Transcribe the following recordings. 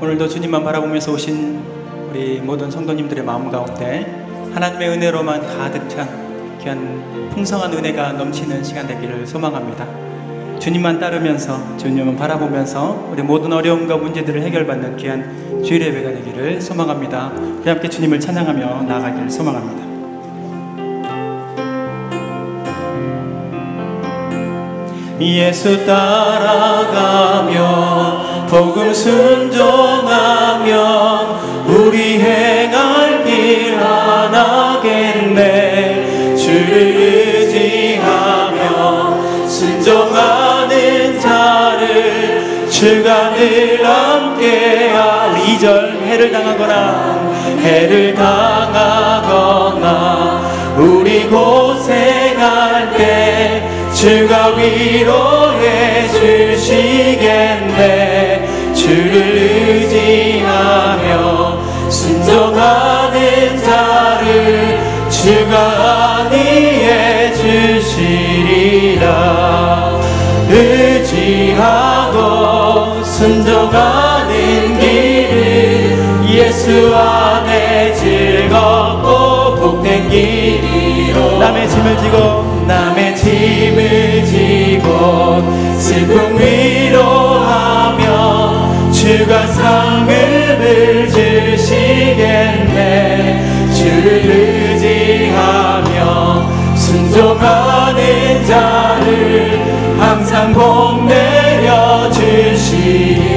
오늘도 주님만 바라보면서 오신 우리 모든 성도님들의 마음 가운데 하나님의 은혜로만 가득 찬 귀한 풍성한 은혜가 넘치는 시간 되기를 소망합니다. 주님만 따르면서 주님만 바라보면서 우리 모든 어려움과 문제들을 해결받는 귀한 주일 예배가 되기를 소망합니다. 우리 함께 주님을 찬양하며 나아가기를 소망합니다. 예수 따라가며 복음 순종하며 우리 행할 길 하나겠네. 주를 의지하며 순종하는 자를 주가 늘 함께하. 우리 2절 해를 당하거나 우리 고생할 때 주가 위로해 주시겠네. 주를 의지하며 순종하는 자를 주가 안위해 주시리라. 의지하고 순종하는 길은 예수 안에 즐겁고 복된 길이로. 남의 짐을 지고 슬픔 위로하며 주가 상급을 주시겠네. 주를 의지하며 순종하는 자를 항상 복 내려 주시리.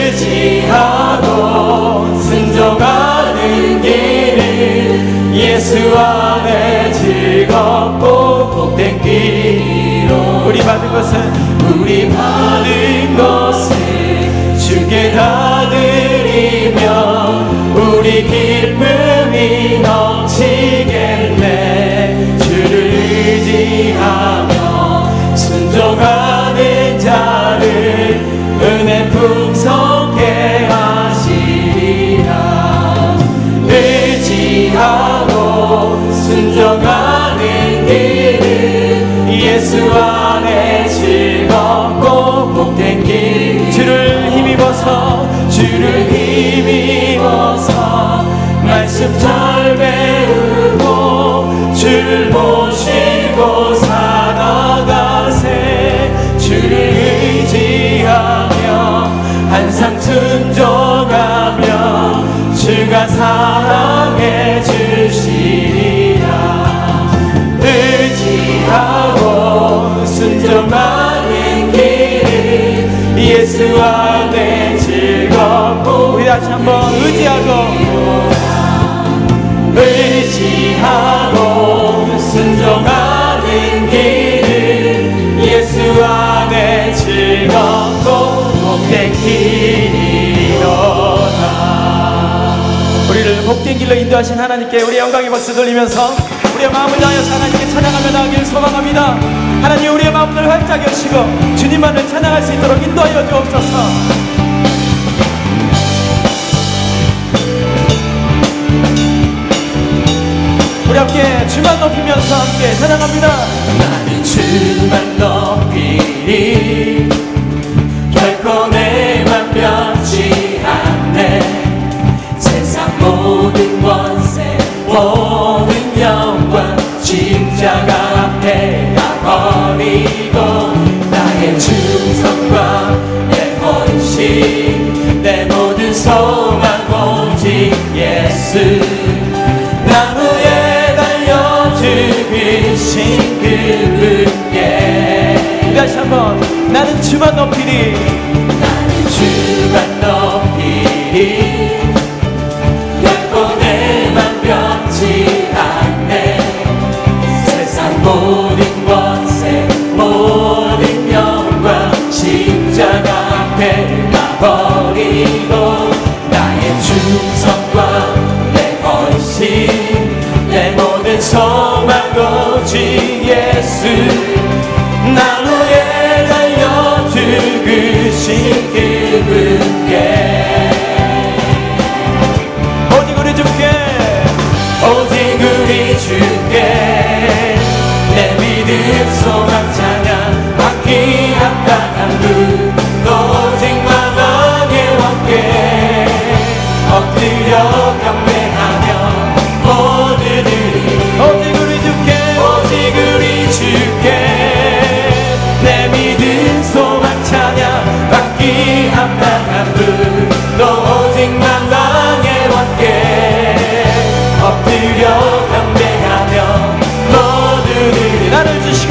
의지하고 순종하는 길을 예수 안에 즐겁고 복된 길이로. 우리 받은 것을 주께 다 드리며 우리 기쁨이 넘치겠네. 주를 의지하며 순종하는 자를 은혜 풍성케 하시리라. 의지하고 순종하는 길은 예수 안에 즐겁고 복된 길. 주를 힘입어서 말씀 잘 배우고 주를 모시고 살아가세. 주를 의지하며 항상 순종하며 주가 사랑해 주시리라. 의지하고 순종하는 길은 예수 안에 즐겁고. 우리 다시 한번 의지하고 순종하는 길은 예수 안에 즐겁고 복된 길이로다. 우리를 복된 길로 인도하신 하나님께 우리의 영광의 박수 돌리면서 우리의 마음을 다하여서 하나님께 찬양하며 나아가기를 소망합니다. 하나님, 우리의 마음을 활짝 여시고 주님만을 찬양할 수 있도록 인도하여 주옵소서. 우리 함께 주만 높이면서 함께 찬양합니다. 나는 주만 높이리 결코 내 맘 변치 않네. 세상 모든 권세 모든 영광 십자가 앞에 다 버리고 나의 충성과 내 헌신 내 모든 소망 오직 예수. 나무에 달려 죽으신 그분께. 다시 한번. 나는 주만 높이리. 나는 주만 높이리 결코 내 맘 변치 않네. 세상 모든 권세 모든 영광 십자가 앞에 다 버리고 나의 충성과 내 헌신 내 모든 소망 오직 예수. 나무에 달려 죽으신 그분께. 오직 우리 주께 내 믿음 소망 찬양 받기 합당한 분 오직 마음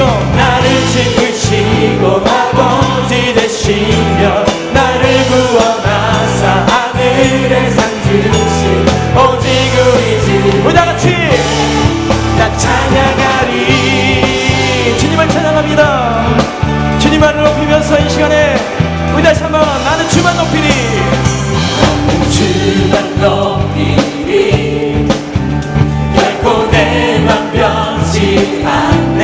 지으시고 나를 지으시고 아버지 되시며 나를 구원하사 하늘에 상 주신 오직 우리 주 우리 다같이 나 찬양하리. 주님을 찬양합니다. 주님만을 높이면서 이 시간에 우리 다시 한번 나는 주만 높이리. 주만 높이리. 결코 내맘 변치 않네.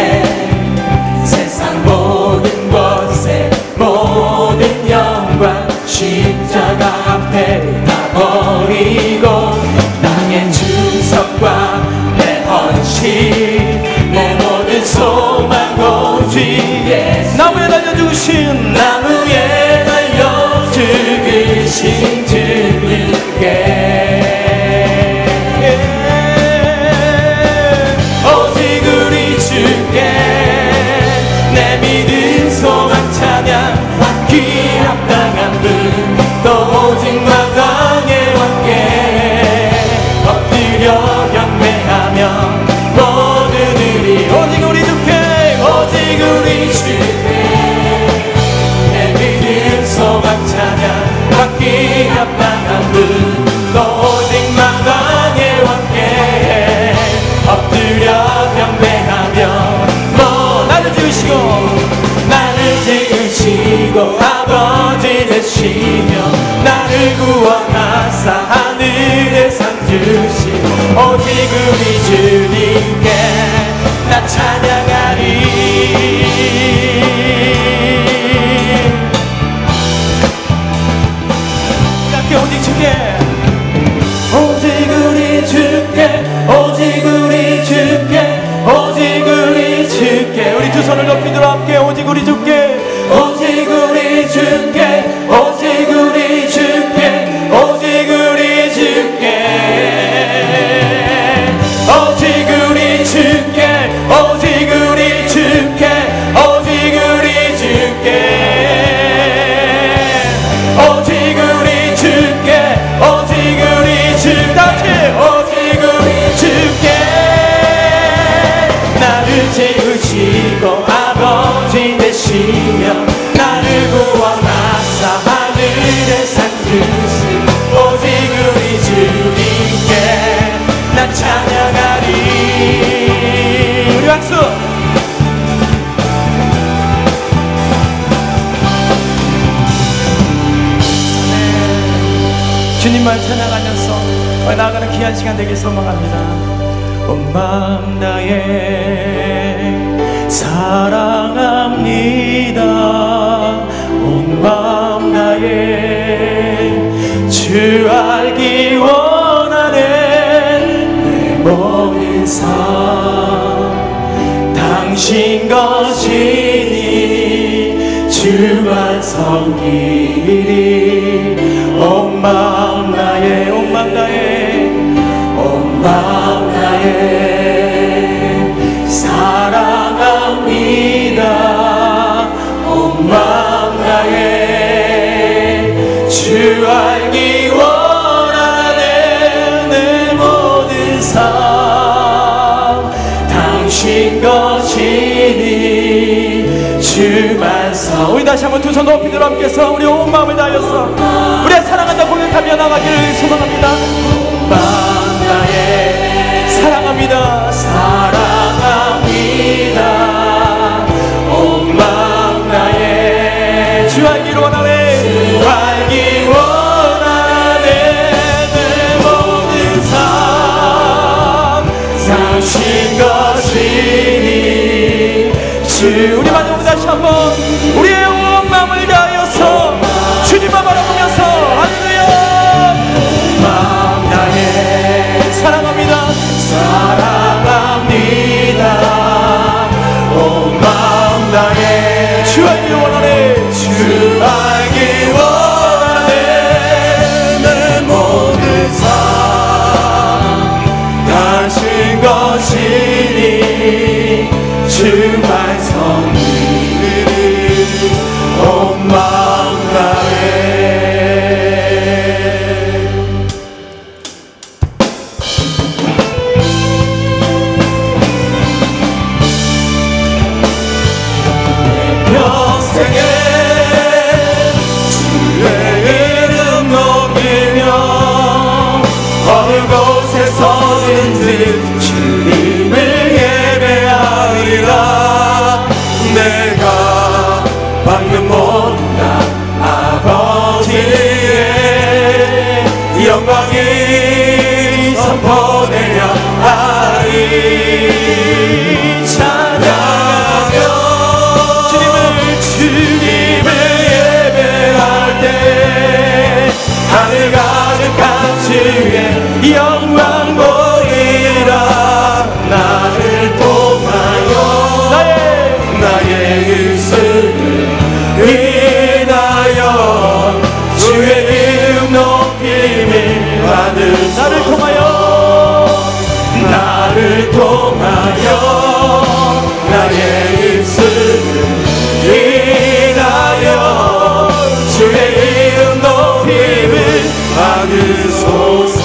세상 모든 곳에 모든 영광 십자가 앞에 다 버리고 나의 충성과 내 헌신 내 모든 소망 오직 예수. 나무에 달려 죽으신 나무에 달려 죽으신 주님께 오직 우리 주께 내 믿음 소망 찬양 받기 합당한 분 또 오직 마당의 왕께 엎드려 경배하며 모두들이 오직 우리 주께 오직 우리 주께 내 믿음 소망 찬양 받기 합당한 분 또 오직 마당의 왕께 엎드려 경배하며 나를 지으시고 나를 지으시고 아버지 되시며 나를 구원하사 하늘에 상 주시고 오직 우리 주님께 나 찬양하리. 함께 오직 주께 오직 우리 주께 오직 우리 주께 오직 우리 주께 우리 두 손을 높이 들어 함께 오직 우리 주께 오직 우리 주께 오직 우리 주께 오직 우리 주께 오직 우리 주께 오직 우리 주께 오직 우리 주께 오직 우리 주께 오직 우리 주께 다시 오직 우리 주께 나를 지으시고 아버지 되시며 나를 구원하사 하늘에 상 주신 오직 우리 주님께 나 찬양하리. 우리 박수. 주님만 찬양하면서 나아가는 귀한 시간 되길 소망합니다. 온 마음 다해 사랑합니다. 온 마음 다해 주 알기 원하네. 내 모든 삶 당신 것이니 주만 섬기리. 온 마음 다해 온 마음 다해 온 마음 다해 사랑합니다. 온 마음 다해 주 알기 원하네. 내 모든 삶 당신 것이니 주만 섬. 우리 다시 한번 두 손 높이 들어 함께서 우리 온 마음을 다하여서 우리의 사랑한다 고백하며 나가기를 소망합니다. 온 마음 다해 사랑합니다. 사랑합니다. 온 마음 다해 주 알기를 원하네. 주 알기 원하네. 내 모든 삶 당신 것이니 주. 우리 마지막 다시 한번 우리의 온 마음을 다하여서 주님만 바라보면서 할렐루야. 온 마음 다해 사랑합니다. 사랑합니다. 온 마음 다해 주 알기 원하네. 주 알기 원하네. 내 모든 삶 당신 것이니 주만 섬기리. 온 마음 다해. 찬양하며 주님을 예배할 때 하늘 가득한 주의 영광 보이라. 나를 통하여 나의 입술을 인하여 주의 이름 높임을 받으소서. 나를 통하여 나의 입술을 인하여 주의 이름 높임을 받으소서.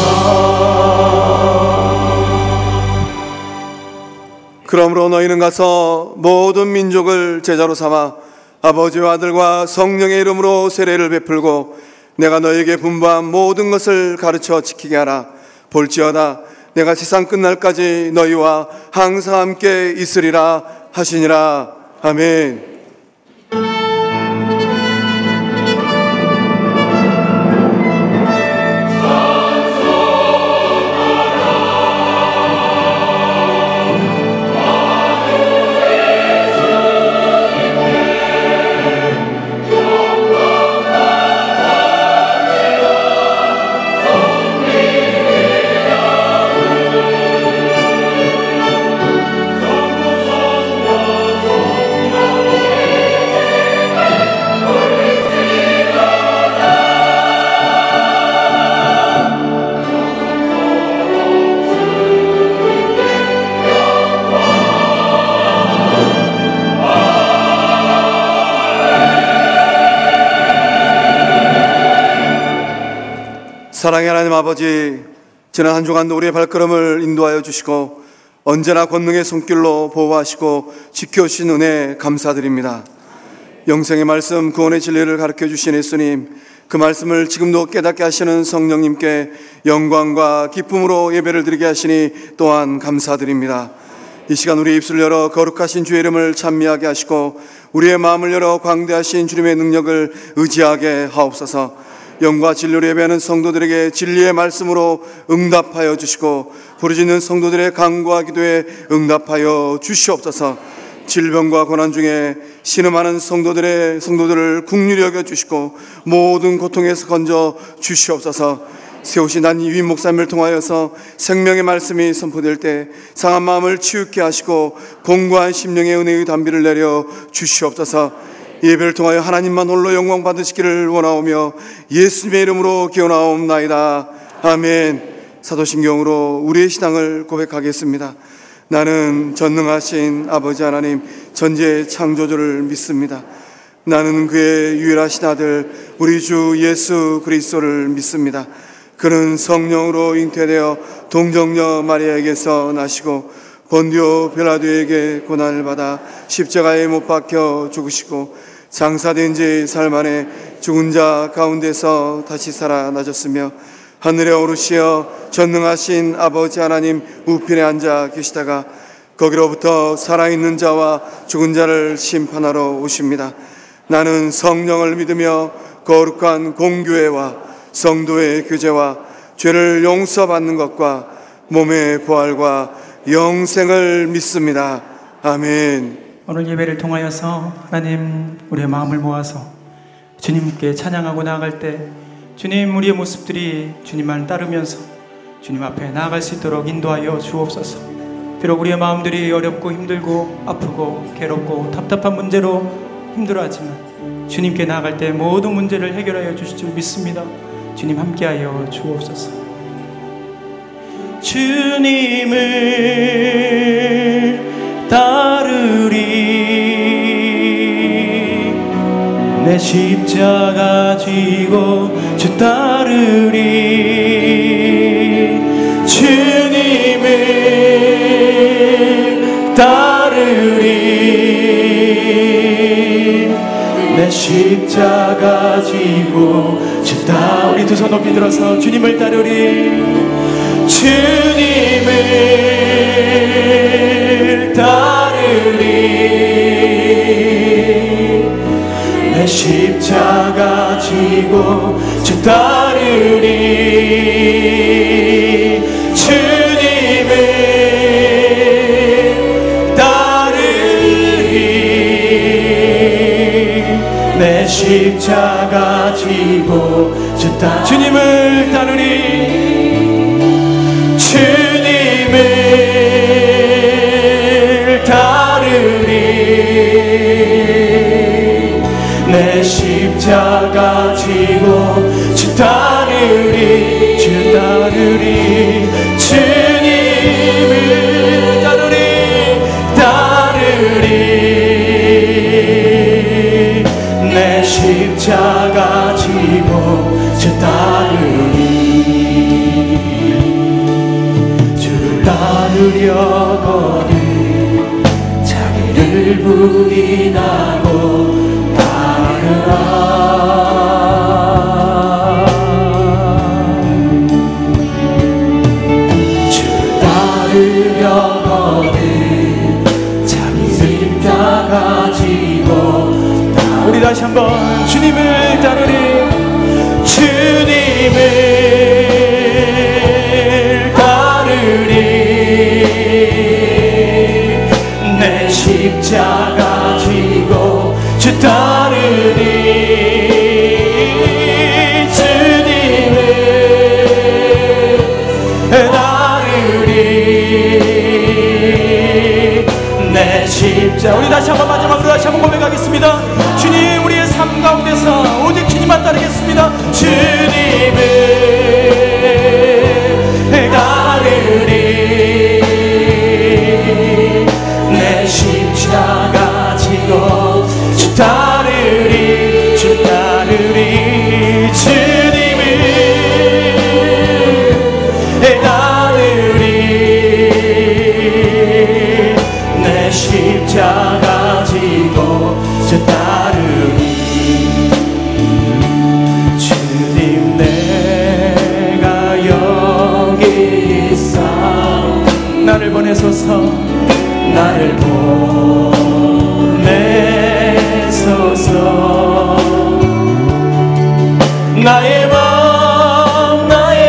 그러므로 너희는 가서 모든 민족을 제자로 삼아 아버지와 아들과 성령의 이름으로 세례를 베풀고 내가 너희에게 분부한 모든 것을 가르쳐 지키게 하라. 볼지어다 내가 세상 끝날까지 너희와 항상 함께 있으리라 하시니라. 아멘. 사랑의 하나님 아버지, 지난 한 주간도 우리의 발걸음을 인도하여 주시고 언제나 권능의 손길로 보호하시고 지켜주신 은혜 감사드립니다. 영생의 말씀, 구원의 진리를 가르쳐 주신 예수님, 그 말씀을 지금도 깨닫게 하시는 성령님께 영광과 기쁨으로 예배를 드리게 하시니 또한 감사드립니다. 이 시간 우리의 입술을 열어 거룩하신 주의 이름을 찬미하게 하시고 우리의 마음을 열어 광대하신 주님의 능력을 의지하게 하옵소서. 영과 진리로 예배하는 성도들에게 진리의 말씀으로 응답하여 주시고 부르짖는 성도들의 간구와 기도에 응답하여 주시옵소서. 질병과 고난 중에 신음하는 성도들을 긍휼히 여겨 주시고 모든 고통에서 건져 주시옵소서. 세우신 난 이휘 목사님을 통하여서 생명의 말씀이 선포될 때 상한 마음을 치유케 하시고 공고한 심령의 은혜의 담비를 내려 주시옵소서. 예배를 통하여 하나님만 홀로 영광 받으시기를 원하오며 예수님의 이름으로 기원하옵나이다. 아멘. 사도신경으로 우리의 신앙을 고백하겠습니다. 나는 전능하신 아버지 하나님 전지의 창조주를 믿습니다. 나는 그의 유일하신 아들 우리 주 예수 그리스도를 믿습니다. 그는 성령으로 잉태되어 동정녀 마리아에게서 나시고 본디오 빌라도에게 고난을 받아 십자가에 못 박혀 죽으시고 장사된 지 사흘 만에 죽은 자 가운데서 다시 살아나셨으며 하늘에 오르시어 전능하신 아버지 하나님 우편에 앉아 계시다가 거기로부터 살아있는 자와 죽은 자를 심판하러 오십니다. 나는 성령을 믿으며 거룩한 공교회와 성도의 교제와 죄를 용서받는 것과 몸의 부활과 영생을 믿습니다. 아멘. 오늘 예배를 통하여서 하나님 우리의 마음을 모아서 주님께 찬양하고 나아갈 때 주님 우리의 모습들이 주님만 따르면서 주님 앞에 나아갈 수 있도록 인도하여 주옵소서. 비록 우리의 마음들이 어렵고 힘들고 아프고 괴롭고 답답한 문제로 힘들어하지만 주님께 나아갈 때 모든 문제를 해결하여 주실 줄 믿습니다. 주님 함께하여 주옵소서. 주님을 따르리 내 십자가 지고 주 따르리 주님을 따르리 내 십자가 지고 주 따르리 우리 두 손 높이 들어서 주님을 따르리 주님을 따르리 내 십자가 지고 주 따르리 주님을 십자가 지고 졌다. 주님을 따르리, 주님을 따르리, 내 십자가 지고 주 따르리, 주 따르리, 주님을 따르리, 따르리, 내 십자가 지고 주 따르리, 주를 따르려거든 자기를 부인하고 따르라. 주를 따르려거든 자기를 다 가지고 우리 다시 한번 주님을 따르리, 주님을 따르리, 내 십자가 지고 주 따르리, 주님을 따르리, 내 십자가. 우리 다시 한번 마지막으로 다시 한번 고백하겠습니다. 주님, 우리의 삶 가운데서 오직 주님만 따르겠습니다. 주님을 따르리, 내 십자가 지고 주 따르리, 주 따르리, 주님을 따르리, 내 십자가 지고 주 따르리. 주님, 내가 여기 있어 나를 보내소서, 나를 보내소서. 나의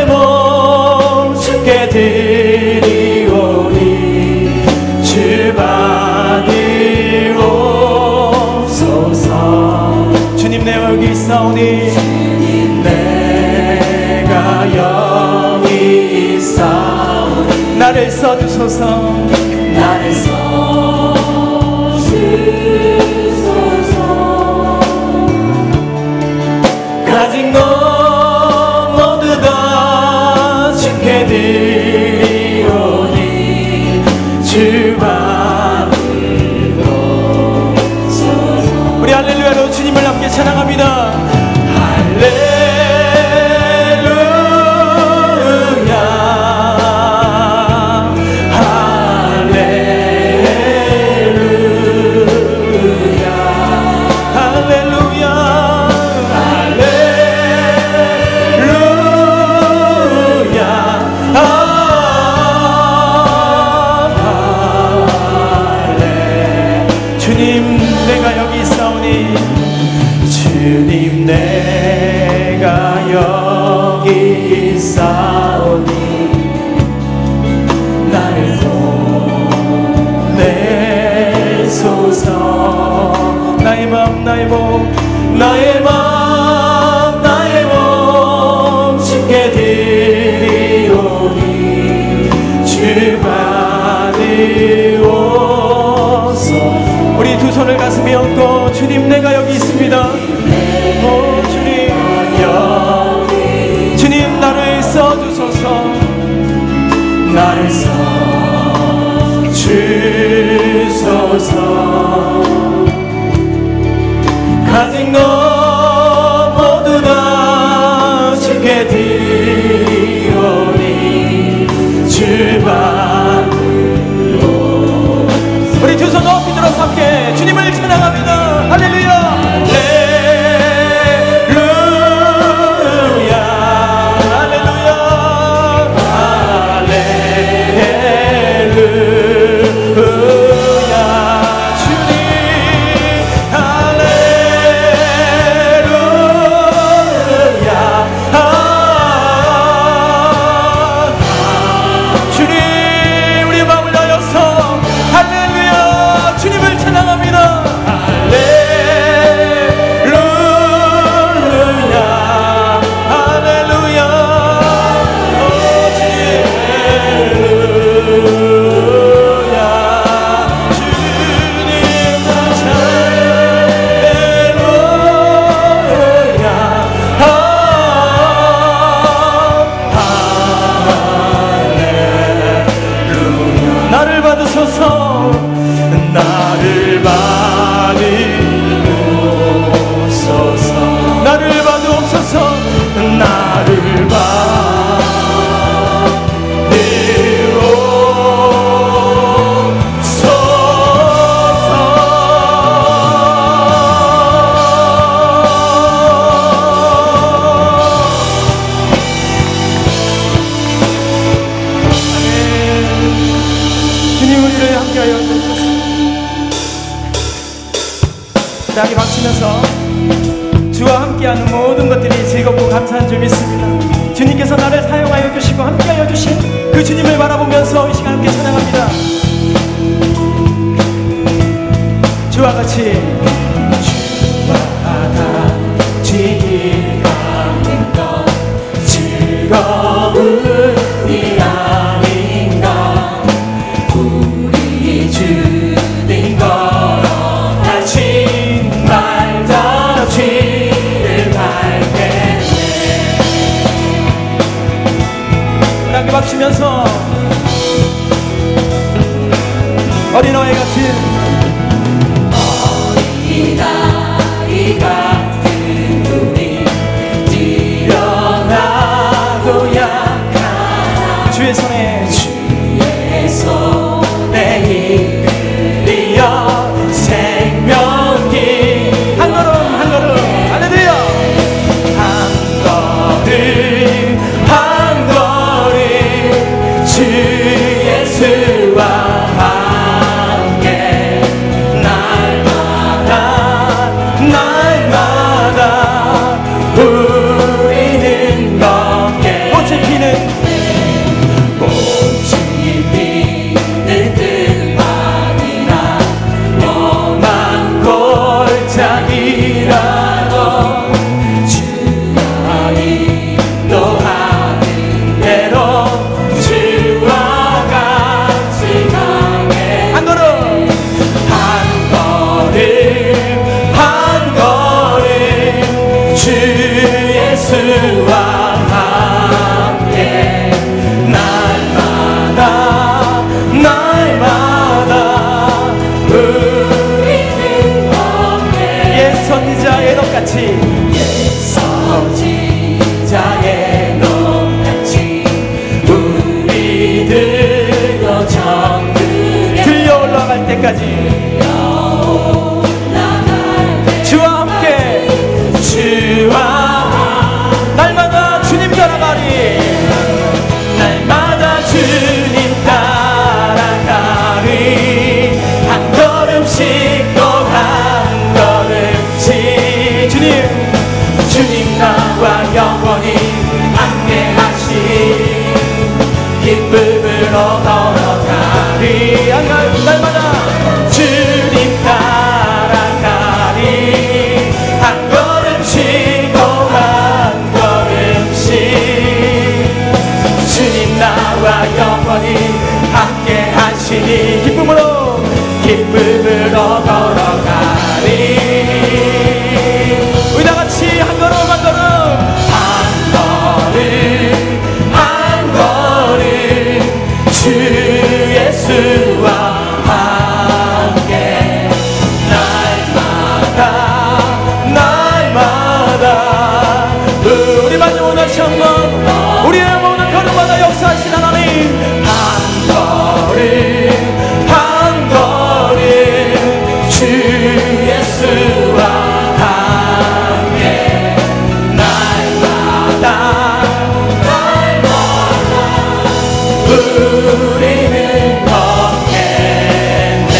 몸 주께 드리오니 주 받으옵소서. 주님, 내가 여기 있사오니, 주님, 내가 여기 있사오니 나를 써주소서, 나를 써주소서. 가진 것 모두 다 주께 드리오니 주 받으옵소서. 우리 할렐루야로 주님을 함께 찬양합니다. 주님, 내가 여기 있사오니, 주님, 내가 여기 있사오니 나를 보내소서. 나의 마음, 나의 몸, 나의 마음, 나의 몸 주께 드리오니 주 받으옵소서. 우리 두 손을 가슴에 얹고 주님, 내가 여기 있습니다. 오 주님, 여기 주님, 나를 써주소서, 나를 써주소서. 가진 것 모두 다 주께 드리오니 주 받으옵소서. 우리 두 손 높이 들어서 함께 주님을 찬양합니다. 할렐루야. 할렐루야. 받으소서. 나를 받으옵소서. 나를 받으옵소서. 나를 땅에 박수면서 주와 함께하는 모든 것들이 즐겁고 감사한 줄 믿습니다. 주님께서 나를 사용하여 주시고 함께하여 주신 그 주님을 바라보면서 이 시간 함께 찬양합니다. 주와 같이 일하는 것 즐거운 일 아닌가. 우리 주님 걸어 다시 말다 주를 밟겠네. 함께 박수면서 어린아이 같은 어린아이 같은 눈이 뛰어나고 약하나 주의 손에 이끌리어 생명이 한 걸음 한 걸음 할렐루야. 한 걸음 한 걸음 주 예수와 함께 날마다 우리는 걷게. 꽃이 피는 들판이나 험한 골짜기라도 주가 인도하는 대로 주와 같이 가게. 한 걸음 한 걸음 주 예수와 함께 날마다 우리는 걷게. 옛 선지자의 넋같이 우리들도 정들에 들려 올라갈 때까지 주와 함께 날마다 주님 따라가리. 날마다 주님 따라가리. 한 걸음씩 또 한 걸음씩 주님 나와 영원히 함께 하시 기쁨으로 걸어가리. 날마다 주님 따라가리. 한 걸음씩 또 한 걸음씩 주님 나와 영원히 함께 하시니 기쁨으로 걸어가리. 우리 다같이 한 걸음 한 걸음 주 예수와 함께 날마다 우리 마지막 다시 한번 우리의 모든 걸음마다 역사하신 하나님. 한 걸음 주 예수와 함께 날마다 우리는 걷겠네.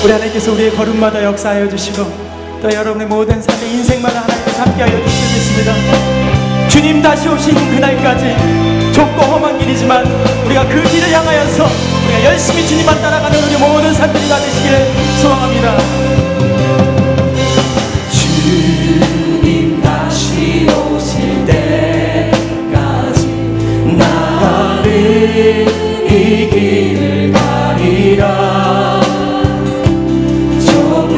우리 하나님께서 우리의 걸음마다 역사하여 주시고 또 여러분의 모든 삶의 인생마다 하나님께서 함께하여 주시고 있습니다. 주님 다시 오시는 그날까지 좁고 험한 길이지만 우리가 그 길을 향하여서 우리가 열심히 주님만 따라가는 우리 모든 삶들이 다 되시기를 소망합니다. 주님 다시 오실 때까지 나를 이 길을 가리라. 좁은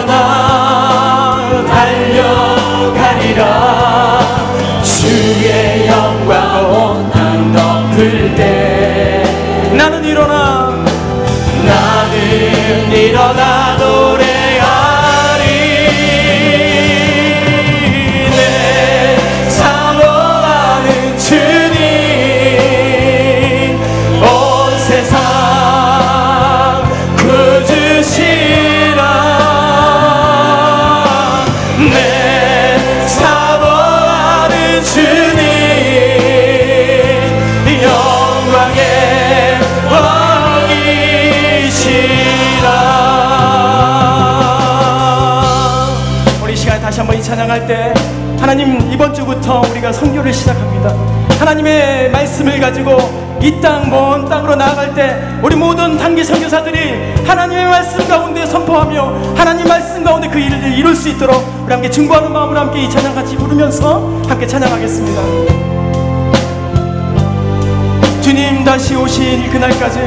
일어나 달려가리라. 주의 영광 온 땅 덮을 때 나는 일어나 노래하리. 내 사모하는 주님 온 세상 구주시라. 내 사모하는 주님 영광의 왕이시라. 우리 시간에 다시 한번 이 찬양할 때 하나님, 이번 주부터 우리가 선교를 시작합니다. 하나님의 말씀을 가지고 이 땅 먼 땅으로 나아갈 때 우리 모든 단기 선교사들이 하나님의 말씀 가운데 선포하며 하나님 말씀 가운데 그 일을 이룰 수 있도록 우리 함께 증거하는 마음으로 함께 이 찬양 같이 부르면서 함께 찬양하겠습니다. 주님 다시 오실 그날까지,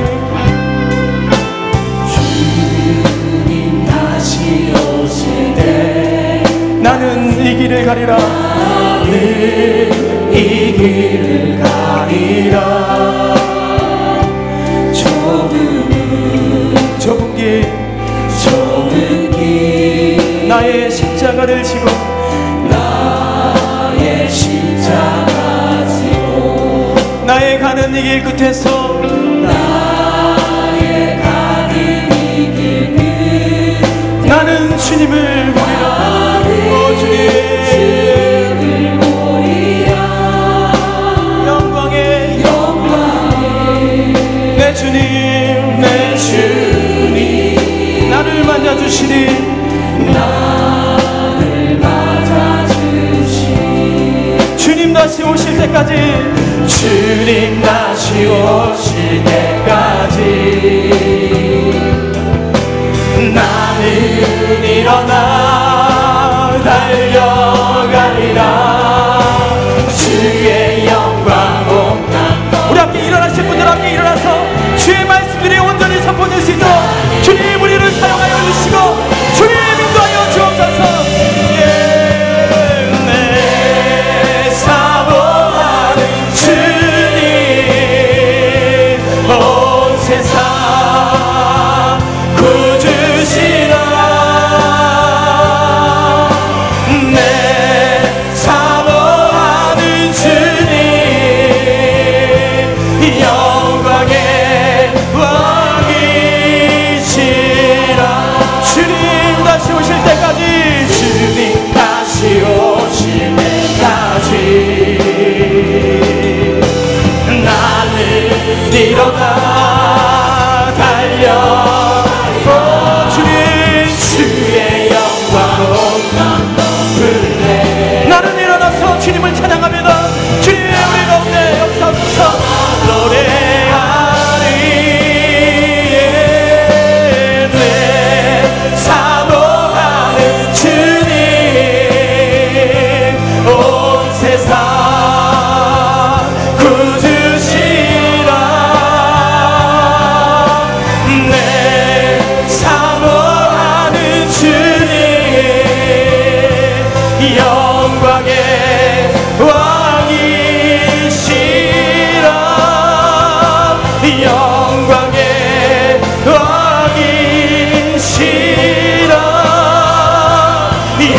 주님 다시 오실 때 나는 이 길을 가리라. 나는 이 길을 가리라. 좁은 길 나의 십자가를 지고 나의 가는 이 길 끝에서 나는 주님을 보리라. 오 주님 영광의 내 주님 나를 맞아주시니 주님 다시 오실 때까지, 주님 다시 오실 때까지 나는 일어나 달려가리라. 주의 영광 온 땅. 우리 함께 일어나실 분들 함께 일어나서 주의 말씀들이 온전히 선포될 수 있도록 주님 우리를 사용하여 주시고 주님 인도하여 주옵소서. 내 사모하는 주님 온 세상 구주시라. 내 사모하는 주님 영광의 왕이시라. 주님 다시 오실 때까지, 주님 다시 오실 때까지 나는 일어나 달려. 오 주님 주의 영광 온 땅 덮을래. 나는 일어나서 주님을 찬양합니다. 주님 우리 가운데 역사하소서. 노래하리. 내 사모하는 주님 온 세상 구주시라. 내 사모하는 주님 영광의 왕이시라. 영광의 왕이시라.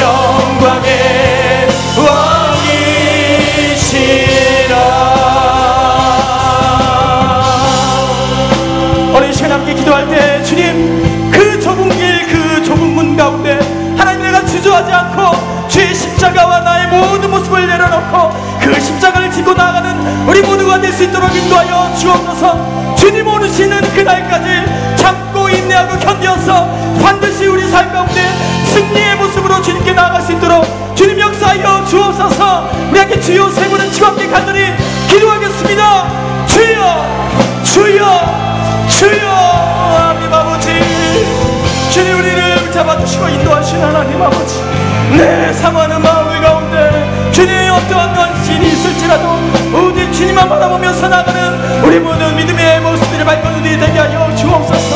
영광의 왕이시라. 어린 시간 함께 기도할 때 주님 그 좁은 길, 그 좁은 문 가운데 하나님 내가 주저하지 않고 주의 십자가와 나의 모든 모습을 내려놓고 그 십자가를 짚고 나아가는 우리 모두가 될 수 있도록 인도하여 주옵소서. 주님 오시는 그날까지 참고 인내하고 견디어서 반드시 우리 삶 가운데 승리의 모습으로 주님께 나아갈 수 있도록 주님 역사하여 주옵소서. 우리 함께 주여 세 분은 치와 함께 간절히 기도하겠습니다. 주여 주여 주여. 하나님 아버지, 주님 우리를 잡아주시고 인도하신 하나님 아버지, 내 상하는 마음을 가운데 주님의 어떠한 건신이 있을지라도 오직 주님만 바라보면서 나가는 우리 모든 믿음의 모습들이 발걸음이 되게 하여 주옵소서.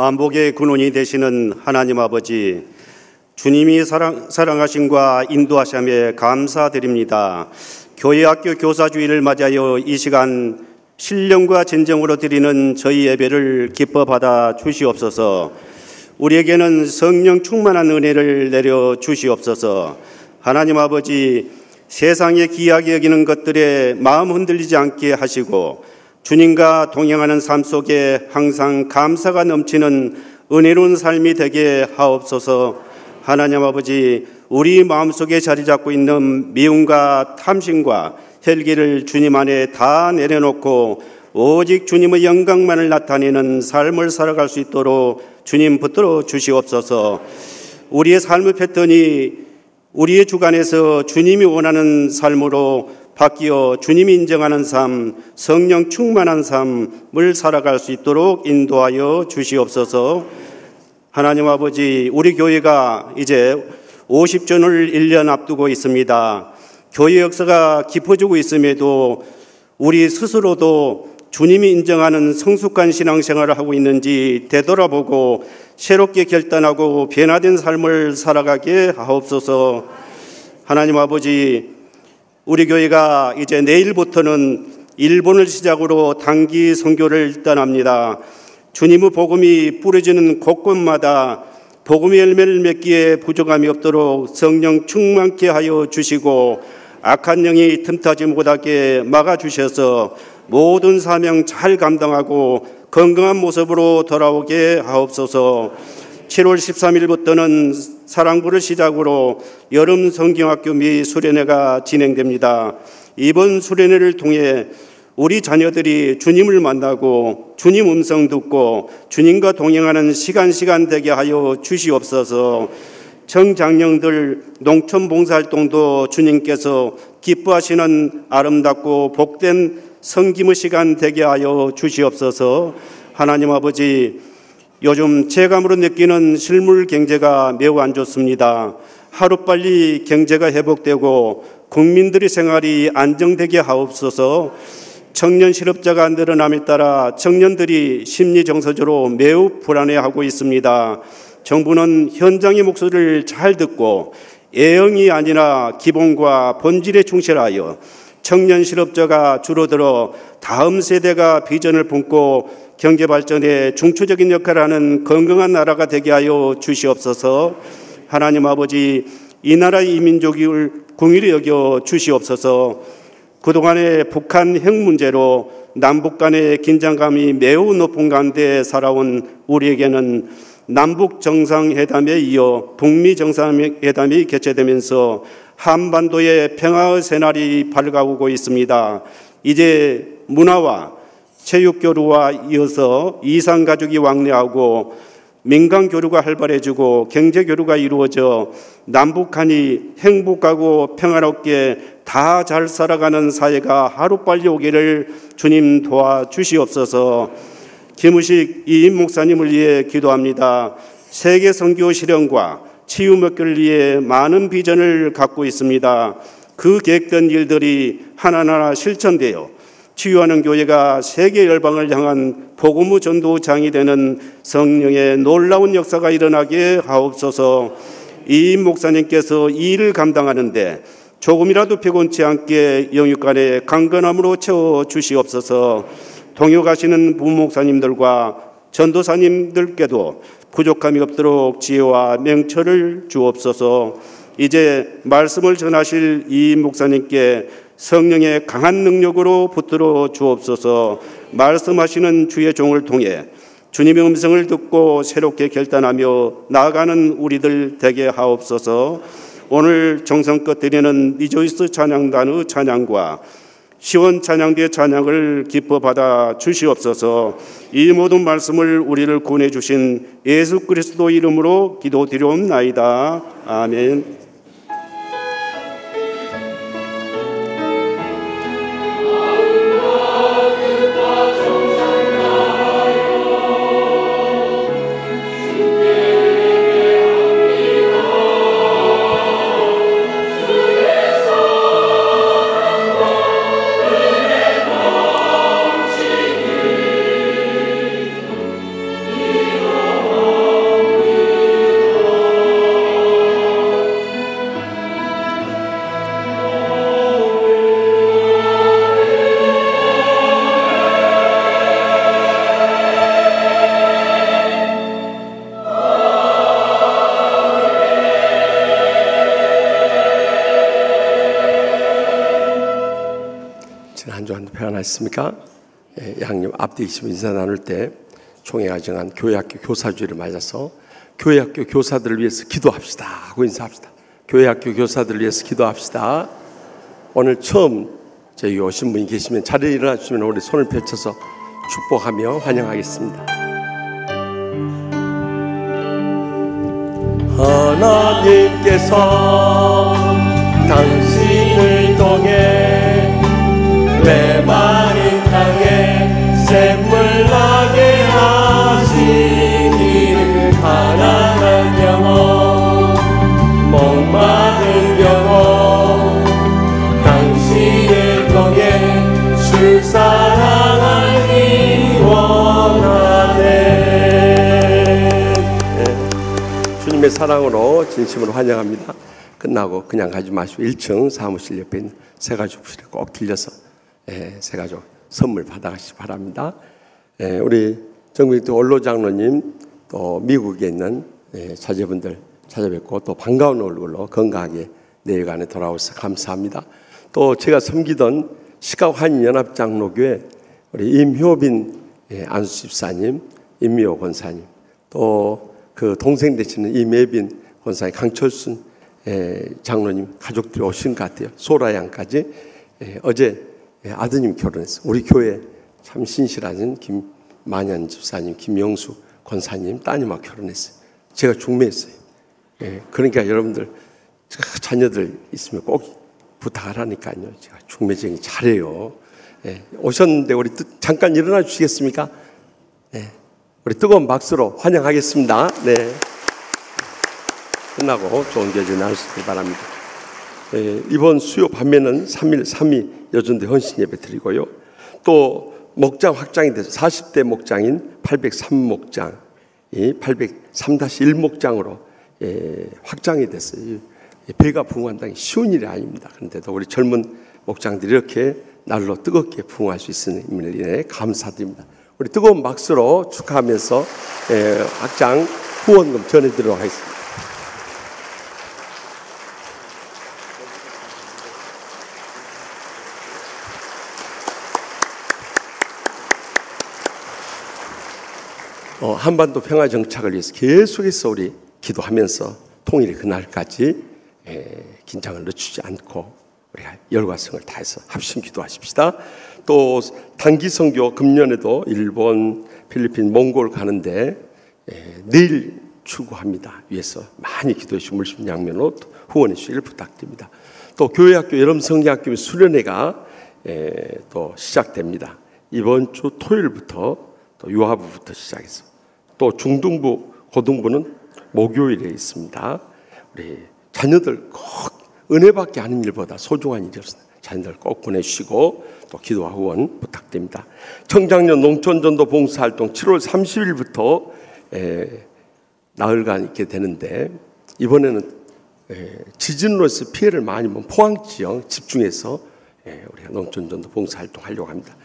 만복의 근원이 되시는 하나님 아버지, 주님이 사랑하심과 인도하심에 감사드립니다. 교회학교 교사주일을 맞이하여 이 시간 신령과 진정으로 드리는 저희 예배를 기뻐 받아 주시옵소서. 우리에게는 성령 충만한 은혜를 내려 주시옵소서. 하나님 아버지, 세상에 귀하게 여기는 것들에 마음 흔들리지 않게 하시고 주님과 동행하는 삶 속에 항상 감사가 넘치는 은혜로운 삶이 되게 하옵소서. 하나님 아버지, 우리 마음속에 자리 잡고 있는 미움과 탐심과 혈기를 주님 안에 다 내려놓고 오직 주님의 영광만을 나타내는 삶을 살아갈 수 있도록 주님 붙들어 주시옵소서. 우리의 삶의 패턴이 우리의 주관에서 주님이 원하는 삶으로 바뀌어 주님이 인정하는 삶, 성령 충만한 삶을 살아갈 수 있도록 인도하여 주시옵소서. 하나님 아버지, 우리 교회가 이제 50주년을 1년 앞두고 있습니다. 교회 역사가 깊어지고 있음에도 우리 스스로도 주님이 인정하는 성숙한 신앙생활을 하고 있는지 되돌아보고 새롭게 결단하고 변화된 삶을 살아가게 하옵소서. 하나님 아버지, 우리 교회가 이제 내일부터는 일본을 시작으로 단기 선교를 떠납니다. 주님의 복음이 뿌려지는 곳곳마다 복음의 열매를 맺기에 부족함이 없도록 성령 충만케 하여 주시고 악한 영이 틈타지 못하게 막아주셔서 모든 사명 잘 감당하고 건강한 모습으로 돌아오게 하옵소서. 7월 13일부터는 사랑부를 시작으로 여름 성경학교 및 수련회가 진행됩니다. 이번 수련회를 통해 우리 자녀들이 주님을 만나고 주님 음성 듣고 주님과 동행하는 시간 되게 하여 주시옵소서. 청장년들 농촌 봉사활동도 주님께서 기뻐하시는 아름답고 복된 섬김의 시간 되게 하여 주시옵소서. 하나님 아버지, 요즘 체감으로 느끼는 실물 경제가 매우 안 좋습니다. 하루빨리 경제가 회복되고 국민들의 생활이 안정되게 하옵소서. 청년 실업자가 늘어남에 따라 청년들이 심리 정서적으로 매우 불안해하고 있습니다. 정부는 현장의 목소리를 잘 듣고 애형이 아니라 기본과 본질에 충실하여 청년 실업자가 줄어들어 다음 세대가 비전을 품고 경제 발전에 중추적인 역할을 하는 건강한 나라가 되게 하여 주시옵소서. 하나님 아버지, 이 나라의 이민족을 긍휼히 여겨 주시옵소서. 그동안의 북한 핵 문제로 남북 간의 긴장감이 매우 높은 가운데 살아온 우리에게는 남북 정상회담에 이어 북미 정상회담이 개최되면서 한반도의 평화의 새날이 밝아오고 있습니다. 이제 문화와 체육교류와 이어서 이산가족이 왕래하고 민간교류가 활발해지고 경제교류가 이루어져 남북한이 행복하고 평화롭게 다 잘 살아가는 사회가 하루빨리 오기를 주님 도와주시옵소서. 김우식 이임 목사님을 위해 기도합니다. 세계 선교 실현과 치유 목표를 위해 많은 비전을 갖고 있습니다. 그 계획된 일들이 하나하나 실천되어 치유하는 교회가 세계 열방을 향한 복음의 전도장이 되는 성령의 놀라운 역사가 일어나게 하옵소서. 이임 목사님께서 이 일을 감당하는데 조금이라도 피곤치 않게 영육간에 강건함으로 채워 주시옵소서. 동역하시는 부목사님들과 전도사님들께도 부족함이 없도록 지혜와 명철을 주옵소서. 이제 말씀을 전하실 이 목사님께 성령의 강한 능력으로 붙들어 주옵소서. 말씀하시는 주의 종을 통해 주님의 음성을 듣고 새롭게 결단하며 나아가는 우리들 되게 하옵소서. 오늘 정성껏 드리는 리조이스 찬양단의 찬양과 시원 찬양대의 찬양을 기뻐 받아 주시옵소서. 이 모든 말씀을 우리를 구원해 주신 예수 그리스도 이름으로 기도드리옵나이다. 아멘. Oh 지난 한 주간도 평안하셨습니까? 양님 앞뒤 있으면 인사 나눌 때 총회가 정한 교회학교 교사주의를 맞아서 교회학교 교사들을 위해서 기도합시다 하고 인사합시다. 교회학교 교사들을 위해서 기도합시다. 오늘 처음 저희 오신 분이 계시면 자리에 일어나 주시면 우리 손을 펼쳐서 축복하며 환영하겠습니다. 하나님께서 당신을 통해 메마른 땅에 샘물 나게 하시기를 가난한 영혼 목마른 영혼 당신을 통해 출사랑하기 원하네. 주님의 사랑으로 진심으로 환영합니다. 끝나고 그냥 가지 마시고 1층 사무실 옆에 있는 새가족실에 꼭 들려서 새가족 선물 받아가시기 바랍니다. 우리 정국도 원로 장로님 또 미국에 있는 자제분들 찾아뵙고 또 반가운 얼굴로 건강하게 내일간에 돌아오셔서 감사합니다. 또 제가 섬기던 시카고 한인연합장로교회 우리 임효빈 안수집사님, 임미호 권사님, 또 그 동생 되시는 임예빈 권사님, 강철순 장로님 가족들이 오신 것 같아요. 소라양까지. 어제 아드님 결혼했어요. 우리 교회 참 신실하신 김만현 집사님, 김영수 권사님 따님하고 결혼했어요. 제가 중매했어요. 그러니까 여러분들 자녀들 있으면 꼭 부탁하라니까요. 제가 중매쟁이 잘해요. 오셨는데 우리 잠깐 일어나 주시겠습니까? 우리 뜨거운 박수로 환영하겠습니다. 네. 끝나고 좋은 계절 나누시기 바랍니다. 이번 수요 밤에는 3일 3위 여전대 헌신 예배 드리고요. 또 목장 확장이 돼서 40대 목장인 803목장이 803-1목장으로 확장이 됐어요. 배가 부흥한다는 게 쉬운 일이 아닙니다. 그런데도 우리 젊은 목장들이 이렇게 날로 뜨겁게 부흥할 수 있는 임을 인해 감사드립니다. 우리 뜨거운 박수로 축하하면서 확장 후원금 전해드리도록 하겠습니다. 한반도 평화 정착을 위해서 계속해서 우리 기도하면서 통일의 그날까지 긴장을 늦추지 않고 우리가 열과성을 다해서 합심 기도하십시다. 또 단기 선교 금년에도 일본, 필리핀, 몽골 가는데 내일 출국합니다. 위해서 많이 기도해 주시고 물심양면으로 후원해 주시기를 부탁드립니다. 또 교회학교 여름성경학교 수련회가 또 시작됩니다. 이번 주 토요일부터 또 유아부부터 시작해서 또 중등부, 고등부는 목요일에 있습니다. 우리 자녀들 꼭 은혜받게 하는 일보다 소중한 일이 없습니다. 자녀들 꼭 보내주시고 또 기도와 후원 부탁드립니다. 청장년 농촌전도 봉사활동 7월 30일부터 나흘간 있게 되는데 이번에는 지진으로 해서 피해를 많이 본 포항지역 집중해서 우리가 농촌전도 봉사활동 하려고 합니다.